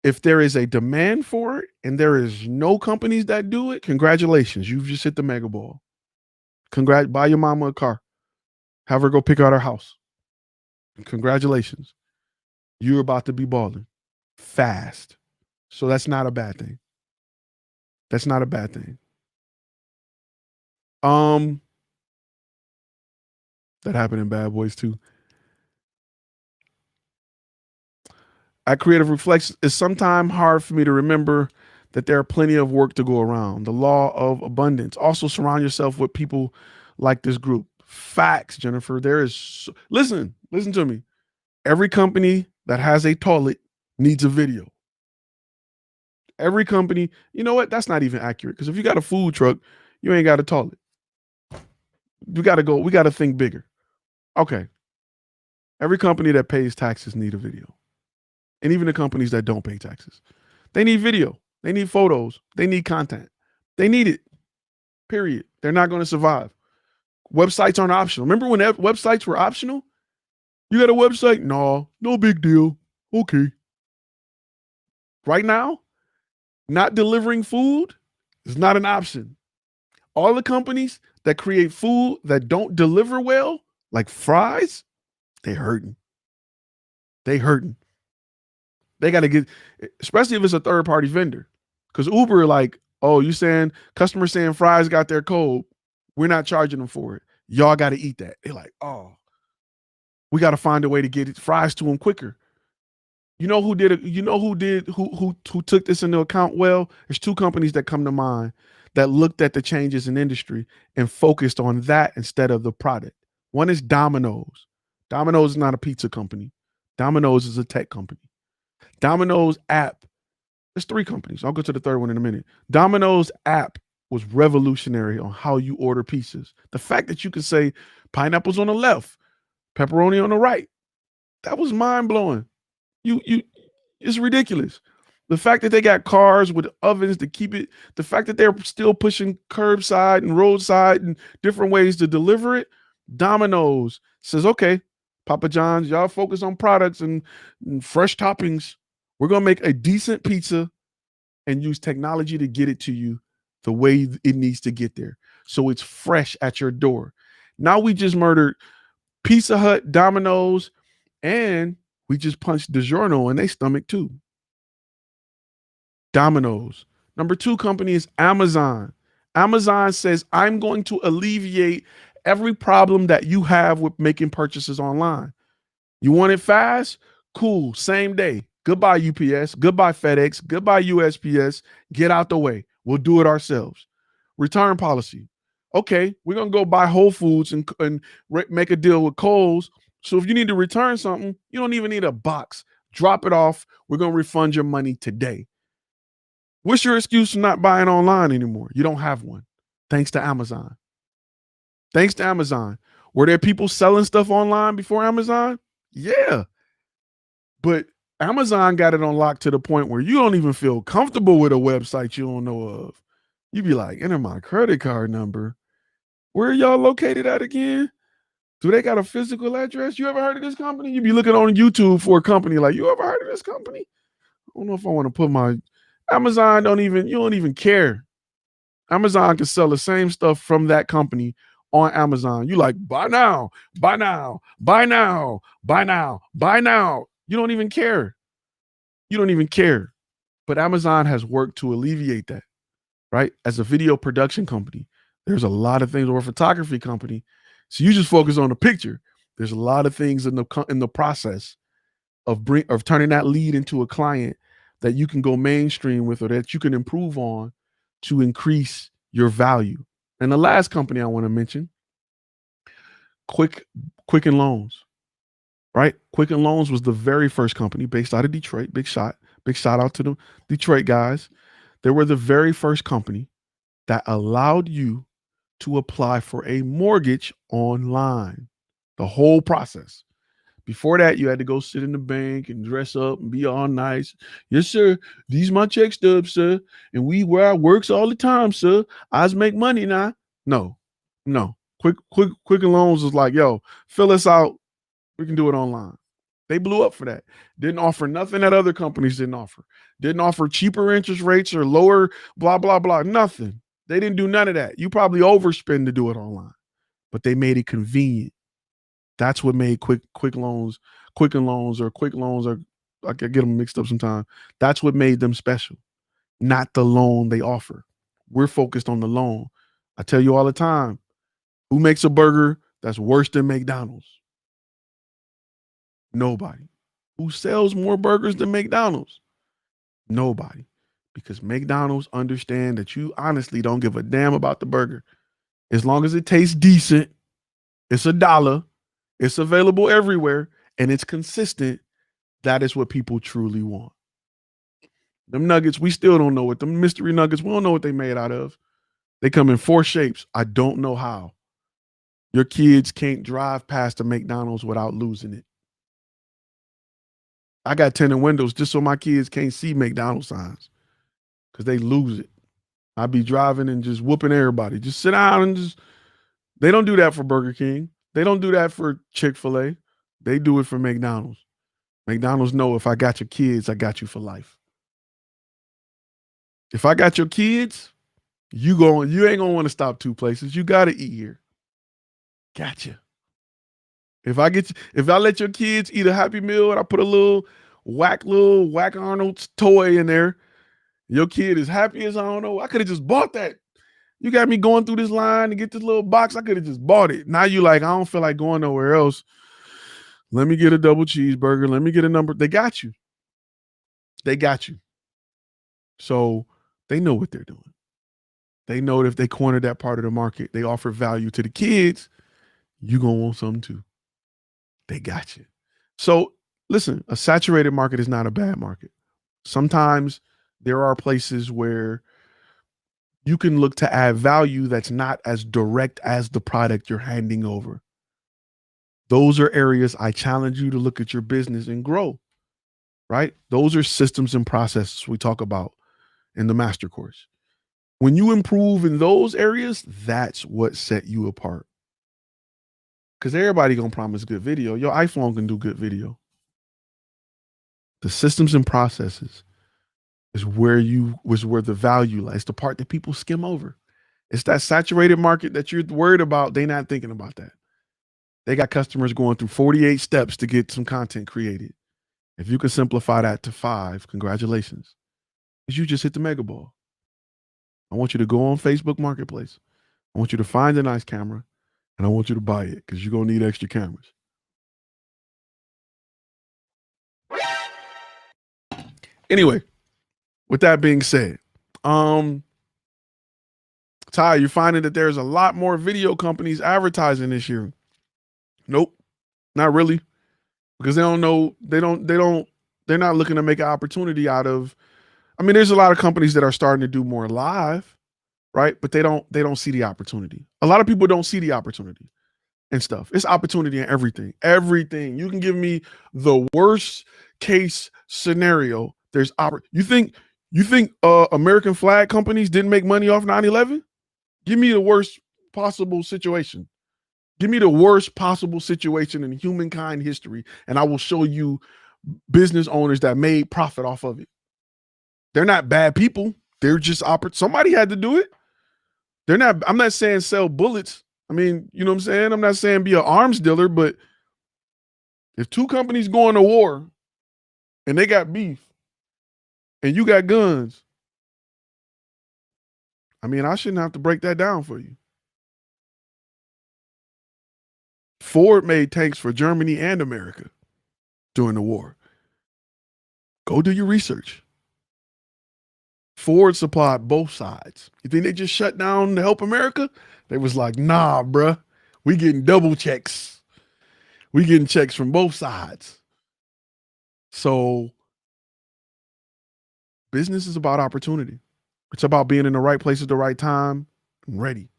If there is a demand for it and there is no companies that do it, congratulations. You've just hit the mega ball. Buy your mama a car. Have her go pick out her house. Congratulations. You're about to be balling fast. So that's not a bad thing. That's not a bad thing. That happened in Bad Boys too. At Creative Reflex, it's sometimes hard for me to remember that there are plenty of work to go around. The law of abundance. Also surround yourself with people like this group. Facts, Jennifer. Listen to me. Every company that has a toilet needs a video. Every company, you know what? That's not even accurate, because if you got a food truck, you ain't got a toilet. We got to think bigger. Okay. Every company that pays taxes need a video. And even the companies that don't pay taxes, they need video. They need photos. They need content. They need it. Period. They're not going to survive. Websites aren't optional. Remember when websites were optional? You got a website? No big deal. Okay. Right now, not delivering food is not an option. All the companies that create food that don't deliver well, like fries, they hurting. They got to get, especially if it's a third-party vendor. Because Uber, like, oh, you saying, customers saying fries got their code, we're not charging them for it. Y'all got to eat that. They're like, oh, we got to find a way to get fries to them quicker. You know who took this into account well? There's two companies that come to mind that looked at the changes in industry and focused on that instead of the product. One is Domino's. Domino's is not a pizza company. Domino's is a tech company. Domino's app, there's three companies. I'll go to the third one in a minute. Domino's app was revolutionary on how you order pizzas. The fact that you could say pineapples on the left, pepperoni on the right, that was mind blowing. It's ridiculous. The fact that they got cars with ovens to keep it, the fact that they're still pushing curbside and roadside and different ways to deliver it. Domino's says, okay, Papa John's, y'all focus on products and fresh toppings. We're going to make a decent pizza and use technology to get it to you the way it needs to get there. So it's fresh at your door. Now we just murdered Pizza Hut, Domino's, and we just punched DiGiorno in their stomach too. Domino's. Number 2 company is Amazon. Amazon says, I'm going to alleviate every problem that you have with making purchases online. You want it fast? Cool. Same day. Goodbye, UPS. Goodbye, FedEx. Goodbye, USPS. Get out the way. We'll do it ourselves. Return policy. Okay, we're going to go buy Whole Foods and make a deal with Kohl's. So if you need to return something, you don't even need a box. Drop it off. We're going to refund your money today. What's your excuse for not buying online anymore? You don't have one. Thanks to Amazon. Thanks to Amazon. Were there people selling stuff online before Amazon? Yeah. But Amazon got it on lock to the point where you don't even feel comfortable with a website you don't know of. You be like, enter my credit card number. Where are y'all located at again? Do they got a physical address? You ever heard of this company? You be looking on YouTube for a company like, you ever heard of this company? I don't know if I want to put my Amazon you don't even care. Amazon can sell the same stuff from that company on Amazon. You like, buy now, buy now, buy now, buy now, buy now. You don't even care. You don't even care. But Amazon has worked to alleviate that, right? As a video production company, there's a lot of things, or a photography company. So you just focus on the picture. There's a lot of things in the process of turning that lead into a client that you can go mainstream with, or that you can improve on to increase your value. And the last company I want to mention, Quicken Loans, right? Quicken Loans was the very first company based out of Detroit. Big shout out to the Detroit guys. They were the very first company that allowed you to apply for a mortgage online. The whole process. Before that, you had to go sit in the bank and dress up and be all nice. Yes, sir. These my check stubs, sir. And we where I works all the time, sir. I just make money now. No. Quicken Loans was like, yo, fill us out. We can do it online. They blew up for that. Didn't offer nothing that other companies didn't offer. Didn't offer cheaper interest rates or lower blah, blah, blah. Nothing. They didn't do none of that. You probably overspend to do it online. But they made it convenient. That's what made Quicken Loans, or I get them mixed up sometimes. That's what made them special, not the loan they offer. We're focused on the loan. I tell you all the time, who makes a burger that's worse than McDonald's? Nobody. Who sells more burgers than McDonald's? Nobody. Because McDonald's understand that you honestly don't give a damn about the burger. As long as it tastes decent, it's $1. It's available everywhere, and it's consistent. That is what people truly want. Them nuggets, we still don't know what the mystery nuggets, we don't know what they made out of. They come in 4 shapes. I don't know how. Your kids can't drive past a McDonald's without losing it. I got tinted windows just so my kids can't see McDonald's signs because they lose it. I be driving and just whooping everybody. Just sit down and just, they don't do that for Burger King. They don't do that for Chick-fil-A. They do it for McDonald's. McDonald's know if I got your kids, I got you for life. If I got your kids, you ain't gonna want to stop 2 places. You gotta eat here. Gotcha. If I let your kids eat a Happy Meal and I put a little whack Arnold's toy in there, your kid is happy as I don't know. I could have just bought that. You got me going through this line to get this little box. I could have just bought it. Now you like, I don't feel like going nowhere else. Let me get a double cheeseburger. Let me get a number. They got you. They got you. So they know what they're doing. They know that if they corner that part of the market, they offer value to the kids, you going to want something too. They got you. So listen, a saturated market is not a bad market. Sometimes there are places where you can look to add value that's not as direct as the product you're handing over. Those are areas I challenge you to look at your business and grow, right? Those are systems and processes we talk about in the master course. When you improve in those areas, that's what set you apart. Because everybody gonna promise good video. Your iPhone can do good video. The systems and processes is where the value lies. The part that people skim over. It's that saturated market that you're worried about. They're not thinking about that. They got customers going through 48 steps to get some content created. If you can simplify that to 5, congratulations. Because you just hit the mega ball. I want you to go on Facebook Marketplace. I want you to find a nice camera and I want you to buy it because you're going to need extra cameras. Anyway, with that being said, Ty, you're finding that there's a lot more video companies advertising this year. Nope, not really. Because they don't know, they're not looking to make an opportunity out of, I mean, there's a lot of companies that are starting to do more live, right? But they don't see the opportunity. A lot of people don't see the opportunity and stuff. It's opportunity in everything. Everything. You can give me the worst case scenario. There's you think American flag companies didn't make money off 9/11? Give me the worst possible situation. Give me the worst possible situation in humankind history, and I will show you business owners that made profit off of it. They're not bad people. They're just somebody had to do it. I'm not saying sell bullets. I mean, you know what I'm saying? I'm not saying be an arms dealer, but if two companies going to war and they got beef and you got guns, I mean, I shouldn't have to break that down for you. Ford made tanks for Germany and America during the war. Go do your research. Ford supplied both sides. You think they just shut down to help America? They was like, nah, bruh. We getting double checks. We getting checks from both sides. So business is about opportunity. It's about being in the right place at the right time and ready.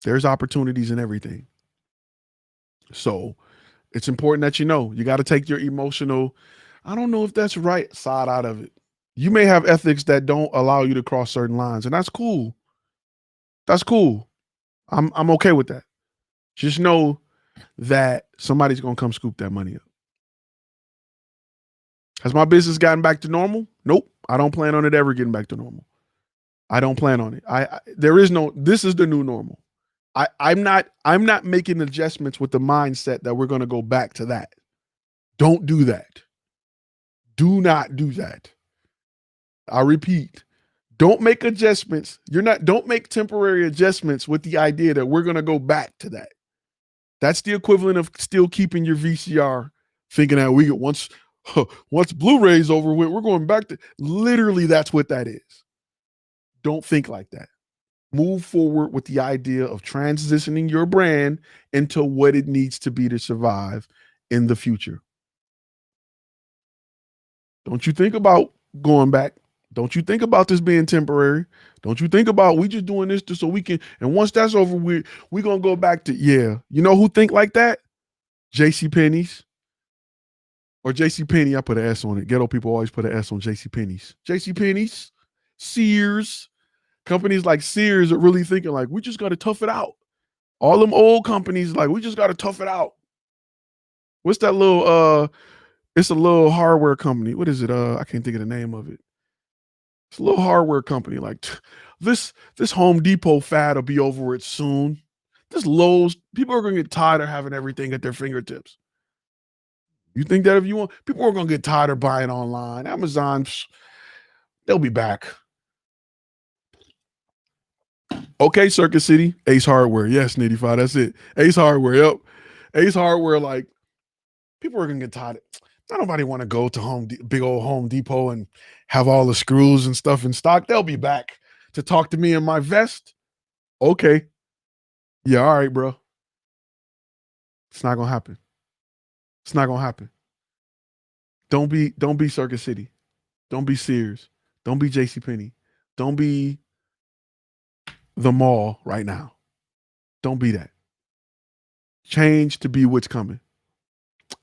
There's opportunities in everything. So it's important that you got to take your emotional, I don't know if that's right, side out of it. You may have ethics that don't allow you to cross certain lines, and that's cool. That's cool. I'm okay with that. Just know that somebody's going to come scoop that money up. Has my business gotten back to normal? Nope. I don't plan on it ever getting back to normal. I don't plan on it. This is the new normal. I'm not making adjustments with the mindset that we're going to go back to that. Don't do that. Do not do that. I repeat, don't make adjustments. Don't make temporary adjustments with the idea that we're going to go back to that. That's the equivalent of still keeping your VCR thinking that once Blu-ray's over with, we're going back to, literally that's what that is. Don't think like that. Move forward with the idea of transitioning your brand into what it needs to be to survive in the future. Don't you think about going back. Don't you think about this being temporary. Don't you think about we just doing this so we can, and once that's over, we're going to go back to, yeah. You know who think like that? JCPenney's. Or JCPenney, I put an S on it. Ghetto people always put an S on JCPenney's. JCPenney's, Sears. Companies like Sears are really thinking like, we just got to tough it out. All them old companies like, we just got to tough it out. What's that little, it's a little hardware company. What is it? I can't think of the name of it. It's a little hardware company. Like this Home Depot fad will be over it soon. This Lowe's, people are going to get tired of having everything at their fingertips. You think that if you want, people are going to get tired of buying online. Amazon, they'll be back. Okay, Circuit City, Ace Hardware. Yes, Nitty5, that's it. Ace Hardware, yep. Ace Hardware, like, people are going to get tired. Not nobody want to go to big old Home Depot and have all the screws and stuff in stock. They'll be back to talk to me in my vest. Okay. Yeah, all right, bro. It's not going to happen. It's not going to happen. Don't be Circuit City. Don't be Sears. Don't be JCPenney. Don't be the mall right now. Don't be that. Change to be what's coming.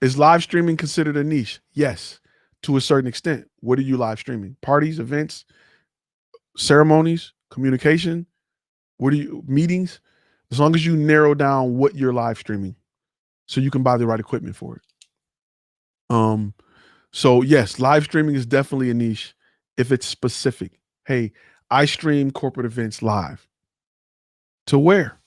Is live streaming considered a niche? Yes. to a certain extent. What are you live streaming? Parties, events, ceremonies, communication? What are you meetings? As long as you narrow down what you're live streaming, so you can buy the right equipment for it. So yes, live streaming is definitely a niche if it's specific. Hey, I stream corporate events live. To where?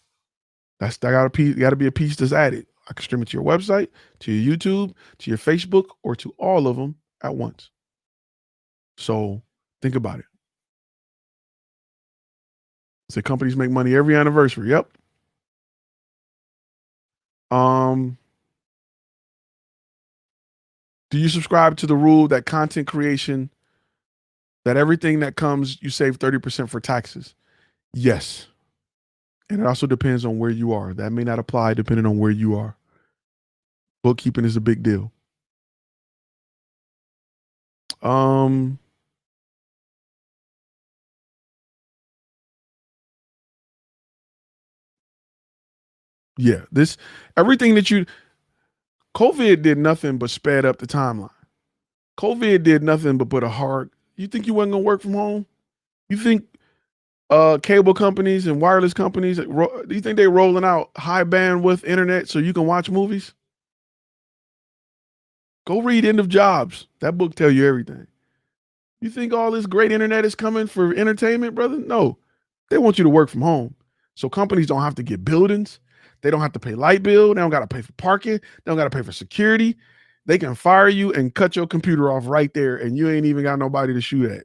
That gotta be a piece that's added. I can stream it to your website, to your YouTube, to your Facebook, or to all of them at once. So think about it. So companies make money every anniversary. Yep. Um, do you subscribe to the rule that content creation, that everything that comes, you save 30% for taxes? Yes. And it also depends on where you are. That may not apply depending on where you are. Bookkeeping is a big deal. Um, yeah, this everything that you COVID did nothing but sped up the timeline. COVID did nothing but put a hard. You think you wasn't gonna work from home? You think cable companies and wireless companies, do you think they're rolling out high bandwidth internet so you can watch movies? Go read End of Jobs. That book tell you everything. You think all this great internet is coming for entertainment, brother? No. They want you to work from home. So companies don't have to get buildings. They don't have to pay light bill. They don't got to pay for parking. They don't got to pay for security. They can fire you and cut your computer off right there, and you ain't even got nobody to shoot at.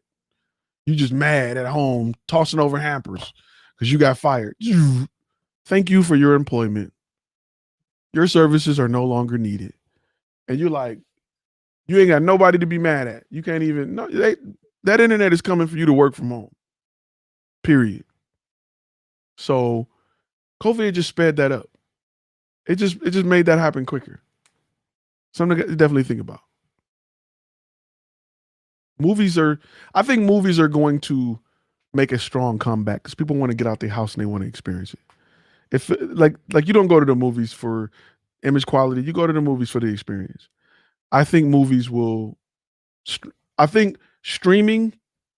You just mad at home, tossing over hampers because you got fired. Thank you for your employment. Your services are no longer needed. And you're like, you ain't got nobody to be mad at. You can't even, no, that internet is coming for you to work from home. Period. So COVID just sped that up. It just made that happen quicker. Something to definitely think about. I think movies are going to make a strong comeback because people want to get out their house and they want to experience it. If like you don't go to the movies for image quality, you go to the movies for the experience. I think movies will. I think streaming,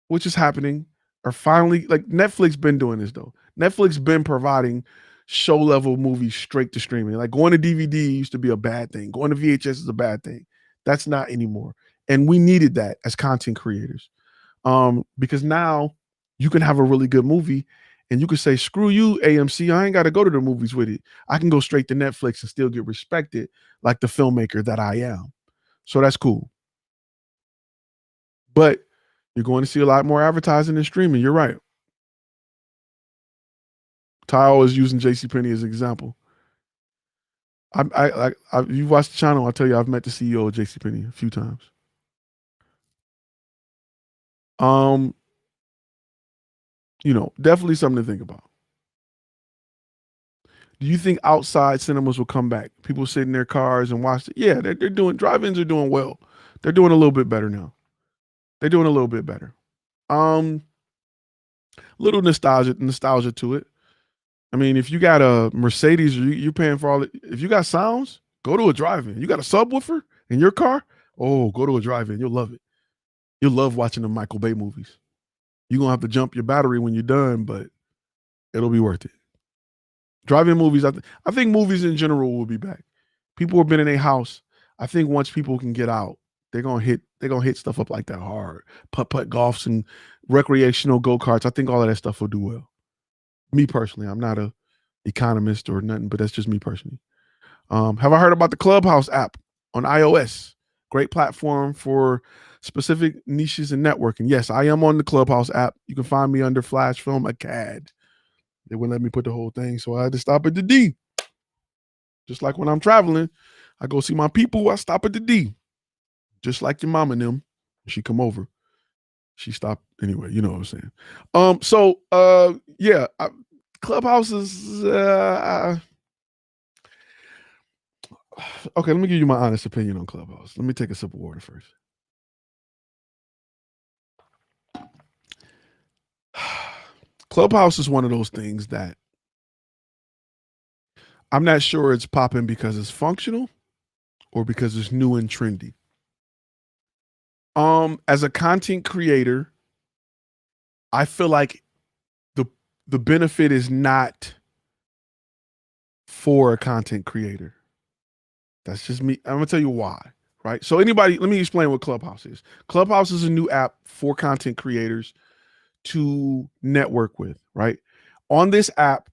which is happening, are finally like Netflix been doing this though. Netflix been providing show level movies straight to streaming. Like going to DVD used to be a bad thing. Going to VHS is a bad thing. That's not anymore. And we needed that as content creators. Because now you can have a really good movie and you can say, screw you, AMC. I ain't got to go to the movies with it. I can go straight to Netflix and still get respected like the filmmaker that I am. So that's cool. But you're going to see a lot more advertising and streaming. You're right. Ty is using JCPenney as an example. You watch the channel, I'll tell you, I've met the CEO of JCPenney a few times. Definitely something to think about. Do you think outside cinemas will come back? People sit in their cars and watch it. Yeah, they're doing drive-ins are doing well. They're doing a little bit better now. They're doing a little bit better. Little nostalgia to it. I mean, if you got a Mercedes, you're paying for all it. If you got sounds, go to a drive-in. You got a subwoofer in your car? Oh, go to a drive-in. You'll love it. You'll love watching the Michael Bay movies. You're gonna have to jump your battery when you're done, but it'll be worth it. Drive-in movies, I think movies in general will be back. People have been in a house. I think once people can get out, they're gonna hit stuff up like that hard. Putt golfs and recreational go-karts. I think all of that stuff will do well. Me personally, I'm not a economist or nothing, but that's just me personally. Have I heard about the Clubhouse app on iOS? Great platform for specific niches and networking. Yes, I am on the Clubhouse app. You can find me under FlashFilm Academy. They wouldn't let me put the whole thing, so I had to stop at the D. Just like when I'm traveling, I go see my people, I stop at the D. Just like your mom and them. She come over. She stopped anyway, you know what I'm saying. Yeah, Clubhouse is okay, let me give you my honest opinion on Clubhouse. Let me take a sip of water first. Clubhouse is one of those things that I'm not sure it's popping because it's functional or because it's new and trendy. As a content creator, I feel like the the benefit is not for a content creator. That's just me. I'm gonna tell you why. Right. So let me explain what Clubhouse is. Clubhouse is a new app for content creators to network with. Right. On this app,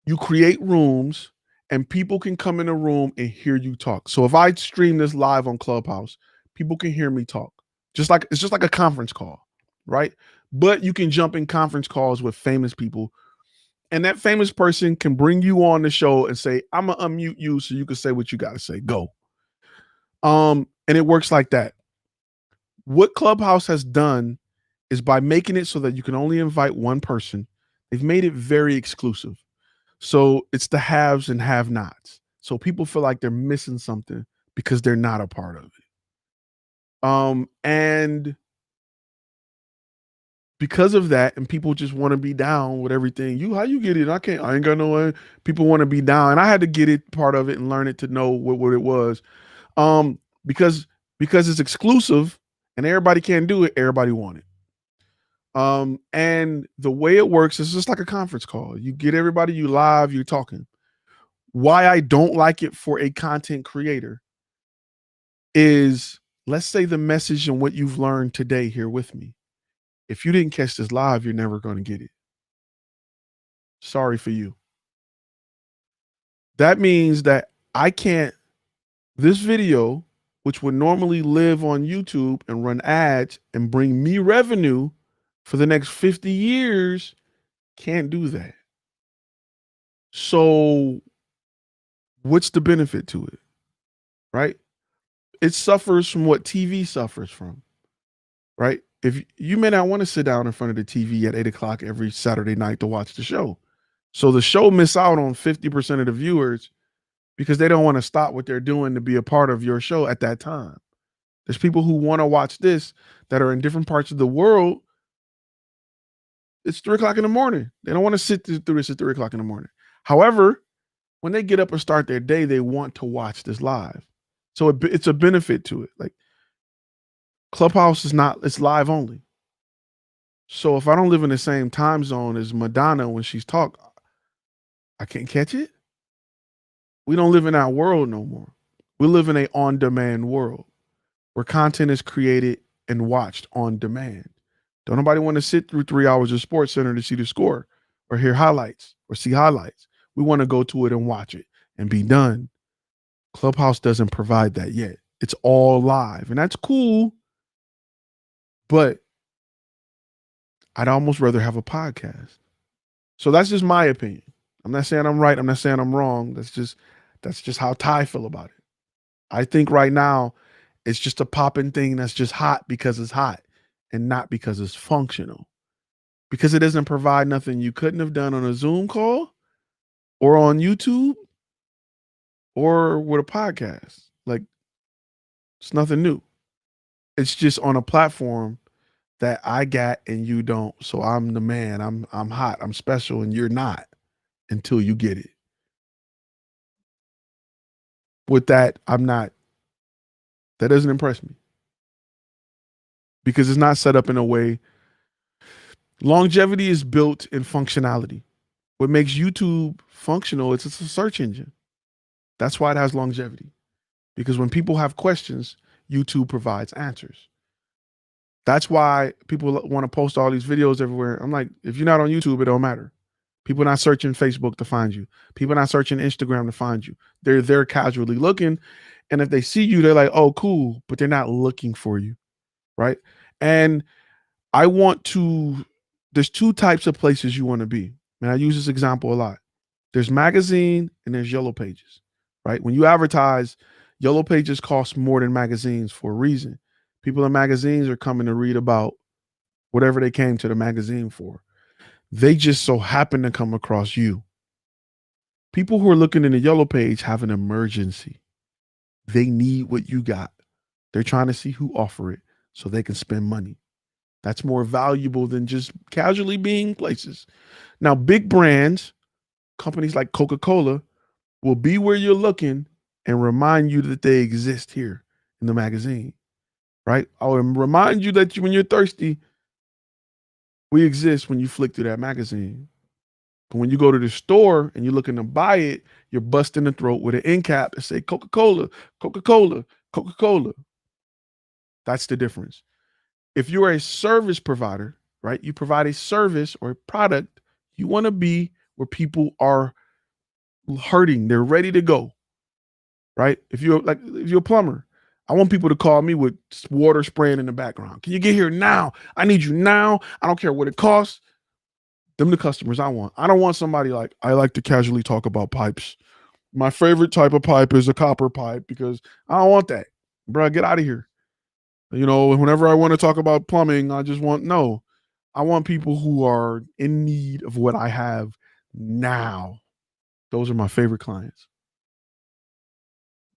you create rooms and people can come in a room and hear you talk. So if I stream this live on Clubhouse, people can hear me talk. It's just like a conference call, right? But you can jump in conference calls with famous people, and that famous person can bring you on the show and say, "I'm gonna unmute you so you can say what you got to say. Go." And it works like that. What Clubhouse has done is by making it so that you can only invite one person, they've made it very exclusive. So it's the haves and have nots. So people feel like they're missing something because they're not a part of it. And because of that, and people just want to be down with everything. How you get it? I ain't got no way. People want to be down. And I had to get it part of it and learn it to know what it was. Um, because it's exclusive and everybody can't do it, everybody want it. And the way it works is just like a conference call. You get everybody, you live, you're talking. Why I don't like it for a content creator is, let's say the message and what you've learned today here with me. If you didn't catch this live, you're never going to get it. Sorry for you. That means that this video, which would normally live on YouTube and run ads and bring me revenue for the next 50 years, can't do that. So what's the benefit to it? Right? It suffers from what TV suffers from. Right? If you may not want to sit down in front of the TV at 8 o'clock every Saturday night to watch the show. So the show miss out on 50% of the viewers because they don't want to stop what they're doing to be a part of your show at that time. There's people who want to watch this that are in different parts of the world. It's 3 o'clock in the morning. They don't want to sit through this at 3 o'clock in the morning. However, when they get up and start their day, they want to watch this live. So it's a benefit to it. Like Clubhouse it's live only. So if I don't live in the same time zone as Madonna when she's talk, I can't catch it. We don't live in that world no more. We live in a on-demand world where content is created and watched on demand. Don't nobody want to sit through 3 hours of Sports Center to see the score or hear highlights or see highlights. We want to go to it and watch it and be done. Clubhouse doesn't provide that yet. It's all live, and that's cool, but I'd almost rather have a podcast. So that's just my opinion. I'm not saying I'm right. I'm not saying I'm wrong. That's just how Ty feel about it. I think right now it's just a popping thing that's just hot because it's hot and not because it's functional. Because it doesn't provide nothing you couldn't have done on a Zoom call or on YouTube or with a podcast. Like, it's nothing new. It's just on a platform that I got and you don't. So I'm the man. I'm hot. I'm special and you're not until you get it. With that, I'm not. That doesn't impress me. Because it's not set up in a way. Longevity is built in functionality. What makes YouTube functional is it's a search engine. That's why it has longevity. Because when people have questions, YouTube provides answers. That's why people want to post all these videos everywhere. I'm like, if you're not on YouTube, it don't matter. People are not searching Facebook to find you. People are not searching Instagram to find you. They're there casually looking. And if they see you, they're like, oh, cool. But they're not looking for you. Right. And there's two types of places you want to be. And I use this example a lot. There's magazine and there's yellow pages. Right. When you advertise, yellow pages cost more than magazines for a reason. People in magazines are coming to read about whatever they came to the magazine for. They just so happen to come across you. People who are looking in the yellow page have an emergency. They need what you got. They're trying to see who offer it so they can spend money. That's more valuable than just casually being places. Now, big brands, companies like Coca-Cola, will be where you're looking and remind you that they exist here in the magazine. right? I'll remind you that when you're thirsty, we exist when you flick through that magazine. But when you go to the store and you're looking to buy it, you're busting the throat with an end cap that say Coca-Cola, Coca-Cola, Coca-Cola. That's the difference. If you're a service provider, right, you provide a service or a product, you want to be where people are hurting, they're ready to go, right? If you're a plumber, I want people to call me with water spraying in the background. Can you get here now? I need you now. I don't care what it costs. Them the customers I want. I don't want somebody like, I like to casually talk about pipes. My favorite type of pipe is a copper pipe because I don't want that. Bro, get out of here. You know, whenever I want to talk about plumbing, I just want, no, I want people who are in need of what I have now. Those are my favorite clients.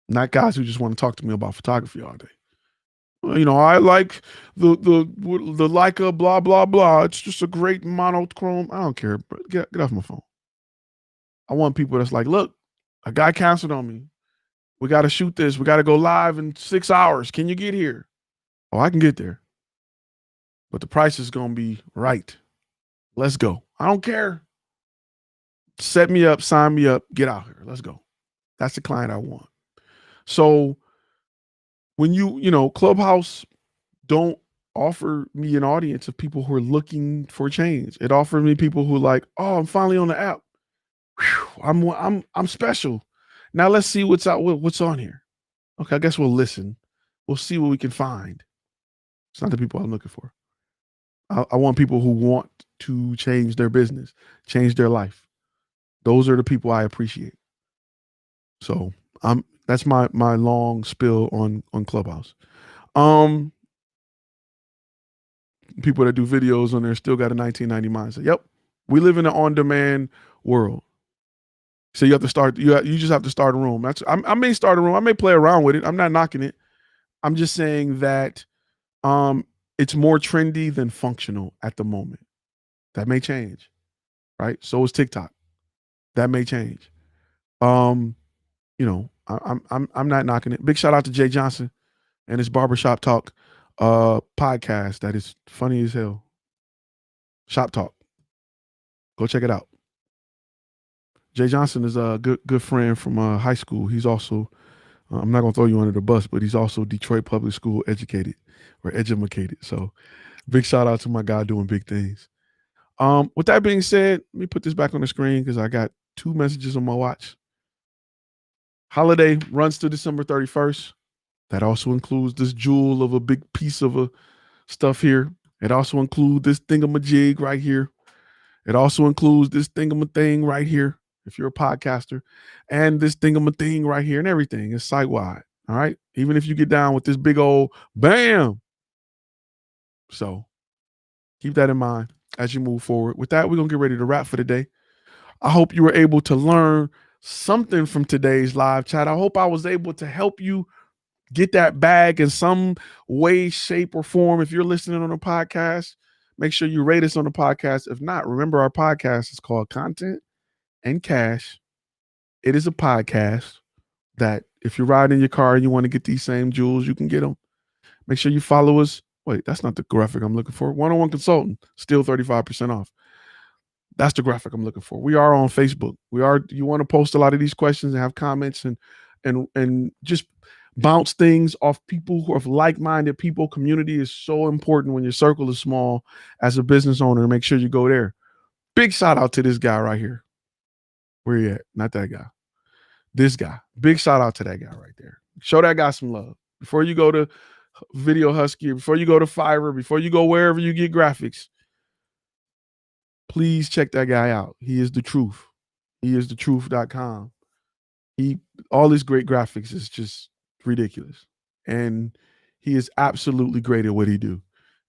Not guys who just want to talk to me about photography all day. You know, I like the Leica blah blah blah. It's just a great monochrome. I don't care. Bro. Get off my phone. I want people that's like, look, a guy canceled on me. We got to shoot this. We got to go live in 6 hours. Can you get here? Oh, I can get there. But the price is going to be right. Let's go. I don't care. Set me up, sign me up, get out here. Let's go. That's the client I want. So when you know, Clubhouse don't offer me an audience of people who are looking for change. It offers me people who are like, oh, I'm finally on the app. Whew, I'm special. Now let's see what's on here. Okay, I guess we'll listen. We'll see what we can find. It's not the people I'm looking for. I want people who want to change their business, change their life. Those are the people I appreciate. So that's my long spill on Clubhouse. People that do videos on there still got a 1990 mindset. Yep, we live in an on-demand world. So you have to start. You just have to start a room. I may start a room. I may play around with it. I'm not knocking it. I'm just saying that it's more trendy than functional at the moment. That may change, right? So is TikTok. That may change. You know, I'm not knocking it. Big shout out to Jay Johnson and his Barbershop Talk podcast. That is funny as hell. Shop Talk. Go check it out. Jay Johnson is a good friend from high school. He's also, I'm not gonna throw you under the bus, but he's also Detroit Public School educated or educated. So big shout out to my guy doing big things. With that being said, let me put this back on the screen because I got 2 messages on my watch. Holiday runs to December 31st. That also includes this jewel of a big piece of a stuff here. It also includes this thingamajig right here. It also includes this thing right here, if you're a podcaster, and this thing right here, and everything is site-wide. All right. Even if you get down with this big old bam. So keep that in mind as you move forward. With that, we're going to get ready to wrap for the day. I hope you were able to learn something from today's live chat. I hope I was able to help you get that bag in some way, shape, or form. If you're listening on a podcast, make sure you rate us on the podcast. If not, remember our podcast is called Content and Cash. It is a podcast that if you're riding in your car and you want to get these same jewels, you can get them. Make sure you follow us. Wait, that's not the graphic I'm looking for. One-on-one consultant, still 35% off. That's the graphic I'm looking for. We are on Facebook. You want to post a lot of these questions and have comments and just bounce things off people who are like-minded people. Community is so important when your circle is small as a business owner. Make sure you go there. Big shout out to this guy right here. Where you at? Not that guy. This guy. Big shout out to that guy right there. Show that guy some love. Before you go to Video Husky, before you go to Fiverr, before you go wherever you get graphics, please check that guy out. He is the truth. He is the truth.com. All his great graphics is just ridiculous. And he is absolutely great at what he do.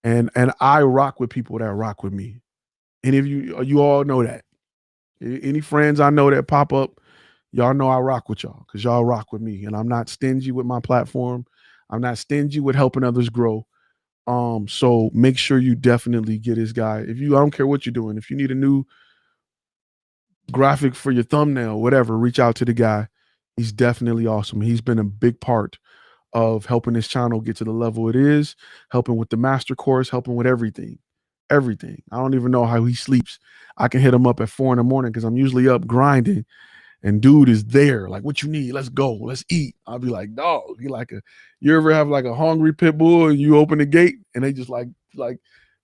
And I rock with people that rock with me. Any of you all know that. Any friends I know that pop up, y'all know I rock with y'all because y'all rock with me. And I'm not stingy with my platform. I'm not stingy with helping others grow. So make sure you definitely get this guy. I don't care what you're doing. If you need a new graphic for your thumbnail, whatever, reach out to the guy. He's definitely awesome. He's been a big part of helping this channel get to the level it is, helping with the master course, helping with everything. Everything. I don't even know how he sleeps. I can hit him up at 4 a.m. because I'm usually up grinding, and dude is there. Like, what you need? Let's go. Let's eat. I'll be like, dog. You ever have like a hungry pit bull and you open the gate and they just like,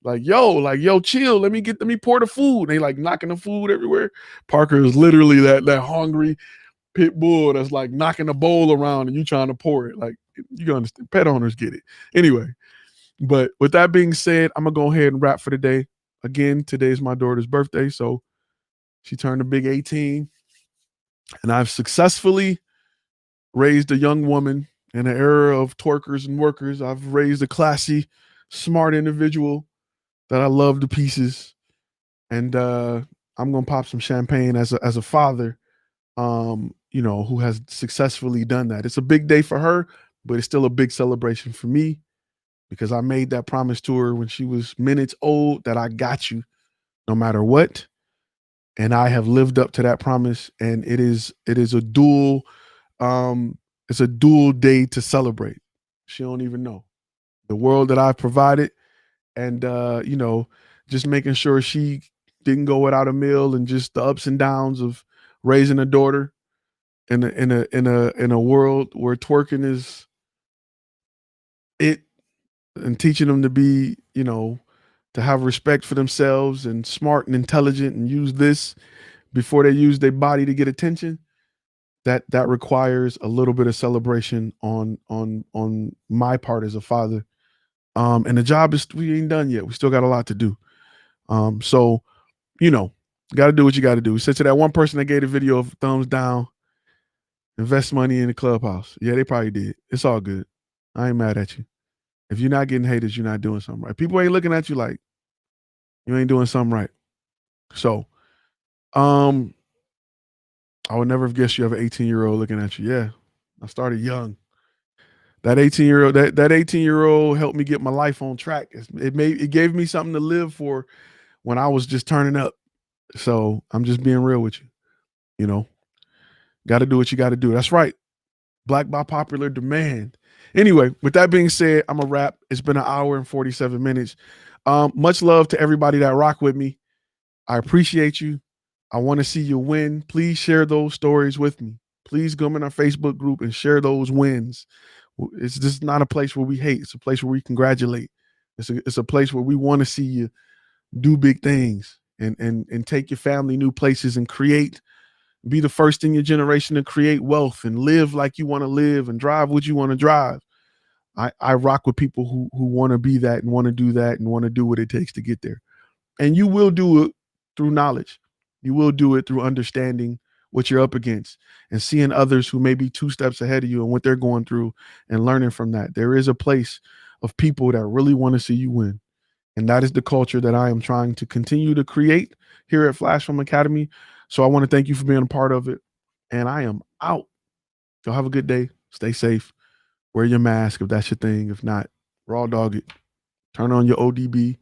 yo, chill. Let me pour the food. And they like knocking the food everywhere. Parker is literally that hungry pit bull that's like knocking the bowl around and you trying to pour it. Like, you can understand. Pet owners get it. Anyway, but with that being said, I'm gonna go ahead and wrap for the day. Again, today's my daughter's birthday, so she turned a big 18, and I've successfully raised a young woman in an era of twerkers and workers. I've raised a classy, smart individual that I love to pieces, and I'm gonna pop some champagne as a father, who has successfully done that. It's a big day for her, but it's still a big celebration for me, because I made that promise to her when she was minutes old that I got you no matter what. And I have lived up to that promise. And it is a dual, it's a dual day to celebrate. She don't even know the world that I've provided. And, just making sure she didn't go without a meal, and just the ups and downs of raising a daughter in a world where twerking is it, and teaching them to be, to have respect for themselves and smart and intelligent and use this before they use their body to get attention. That requires a little bit of celebration on my part as a father. And the job we ain't done yet. We still got a lot to do. So, got to do what you got to do. We said to that one person that gave the video of thumbs down, invest money in the Clubhouse. Yeah, they probably did. It's all good. I ain't mad at you. If you're not getting haters, you're not doing something right. People ain't looking at you like you ain't doing something right. So, I would never have guessed you have an 18-year-old looking at you. Yeah, I started young. That 18-year-old, that 18-year-old helped me get my life on track. It gave me something to live for when I was just turning up. So I'm just being real with you. Got to do what you got to do. That's right. Black by popular demand. Anyway, with that being said, I'm a wrap. It's been an hour and 47 minutes. Much love to everybody that rock with me. I appreciate you. I want to see you win. Please share those stories with me. Please go in our Facebook group and share those wins. It's just not a place where we hate. It's a place where we congratulate. It's a place where we want to see you do big things and take your family new places and be the first in your generation to create wealth and live like you want to live and drive what you want to drive. I rock with people who want to be that and want to do that and want to do what it takes to get there. And you will do it through knowledge. You will do it through understanding what you're up against and seeing others who may be 2 steps ahead of you and what they're going through and learning from that. There is a place of people that really want to see you win. And that is the culture that I am trying to continue to create here at FlashFilm Academy. So I want to thank you for being a part of it. And I am out. Y'all have a good day. Stay safe. Wear your mask if that's your thing. If not, raw dog it. Turn on your ODB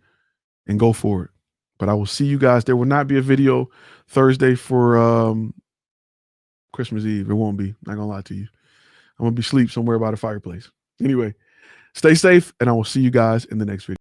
and go for it. But I will see you guys. There will not be a video Thursday for Christmas Eve. It won't be. Not gonna lie to you. I'm gonna be asleep somewhere by the fireplace. Anyway, stay safe, and I will see you guys in the next video.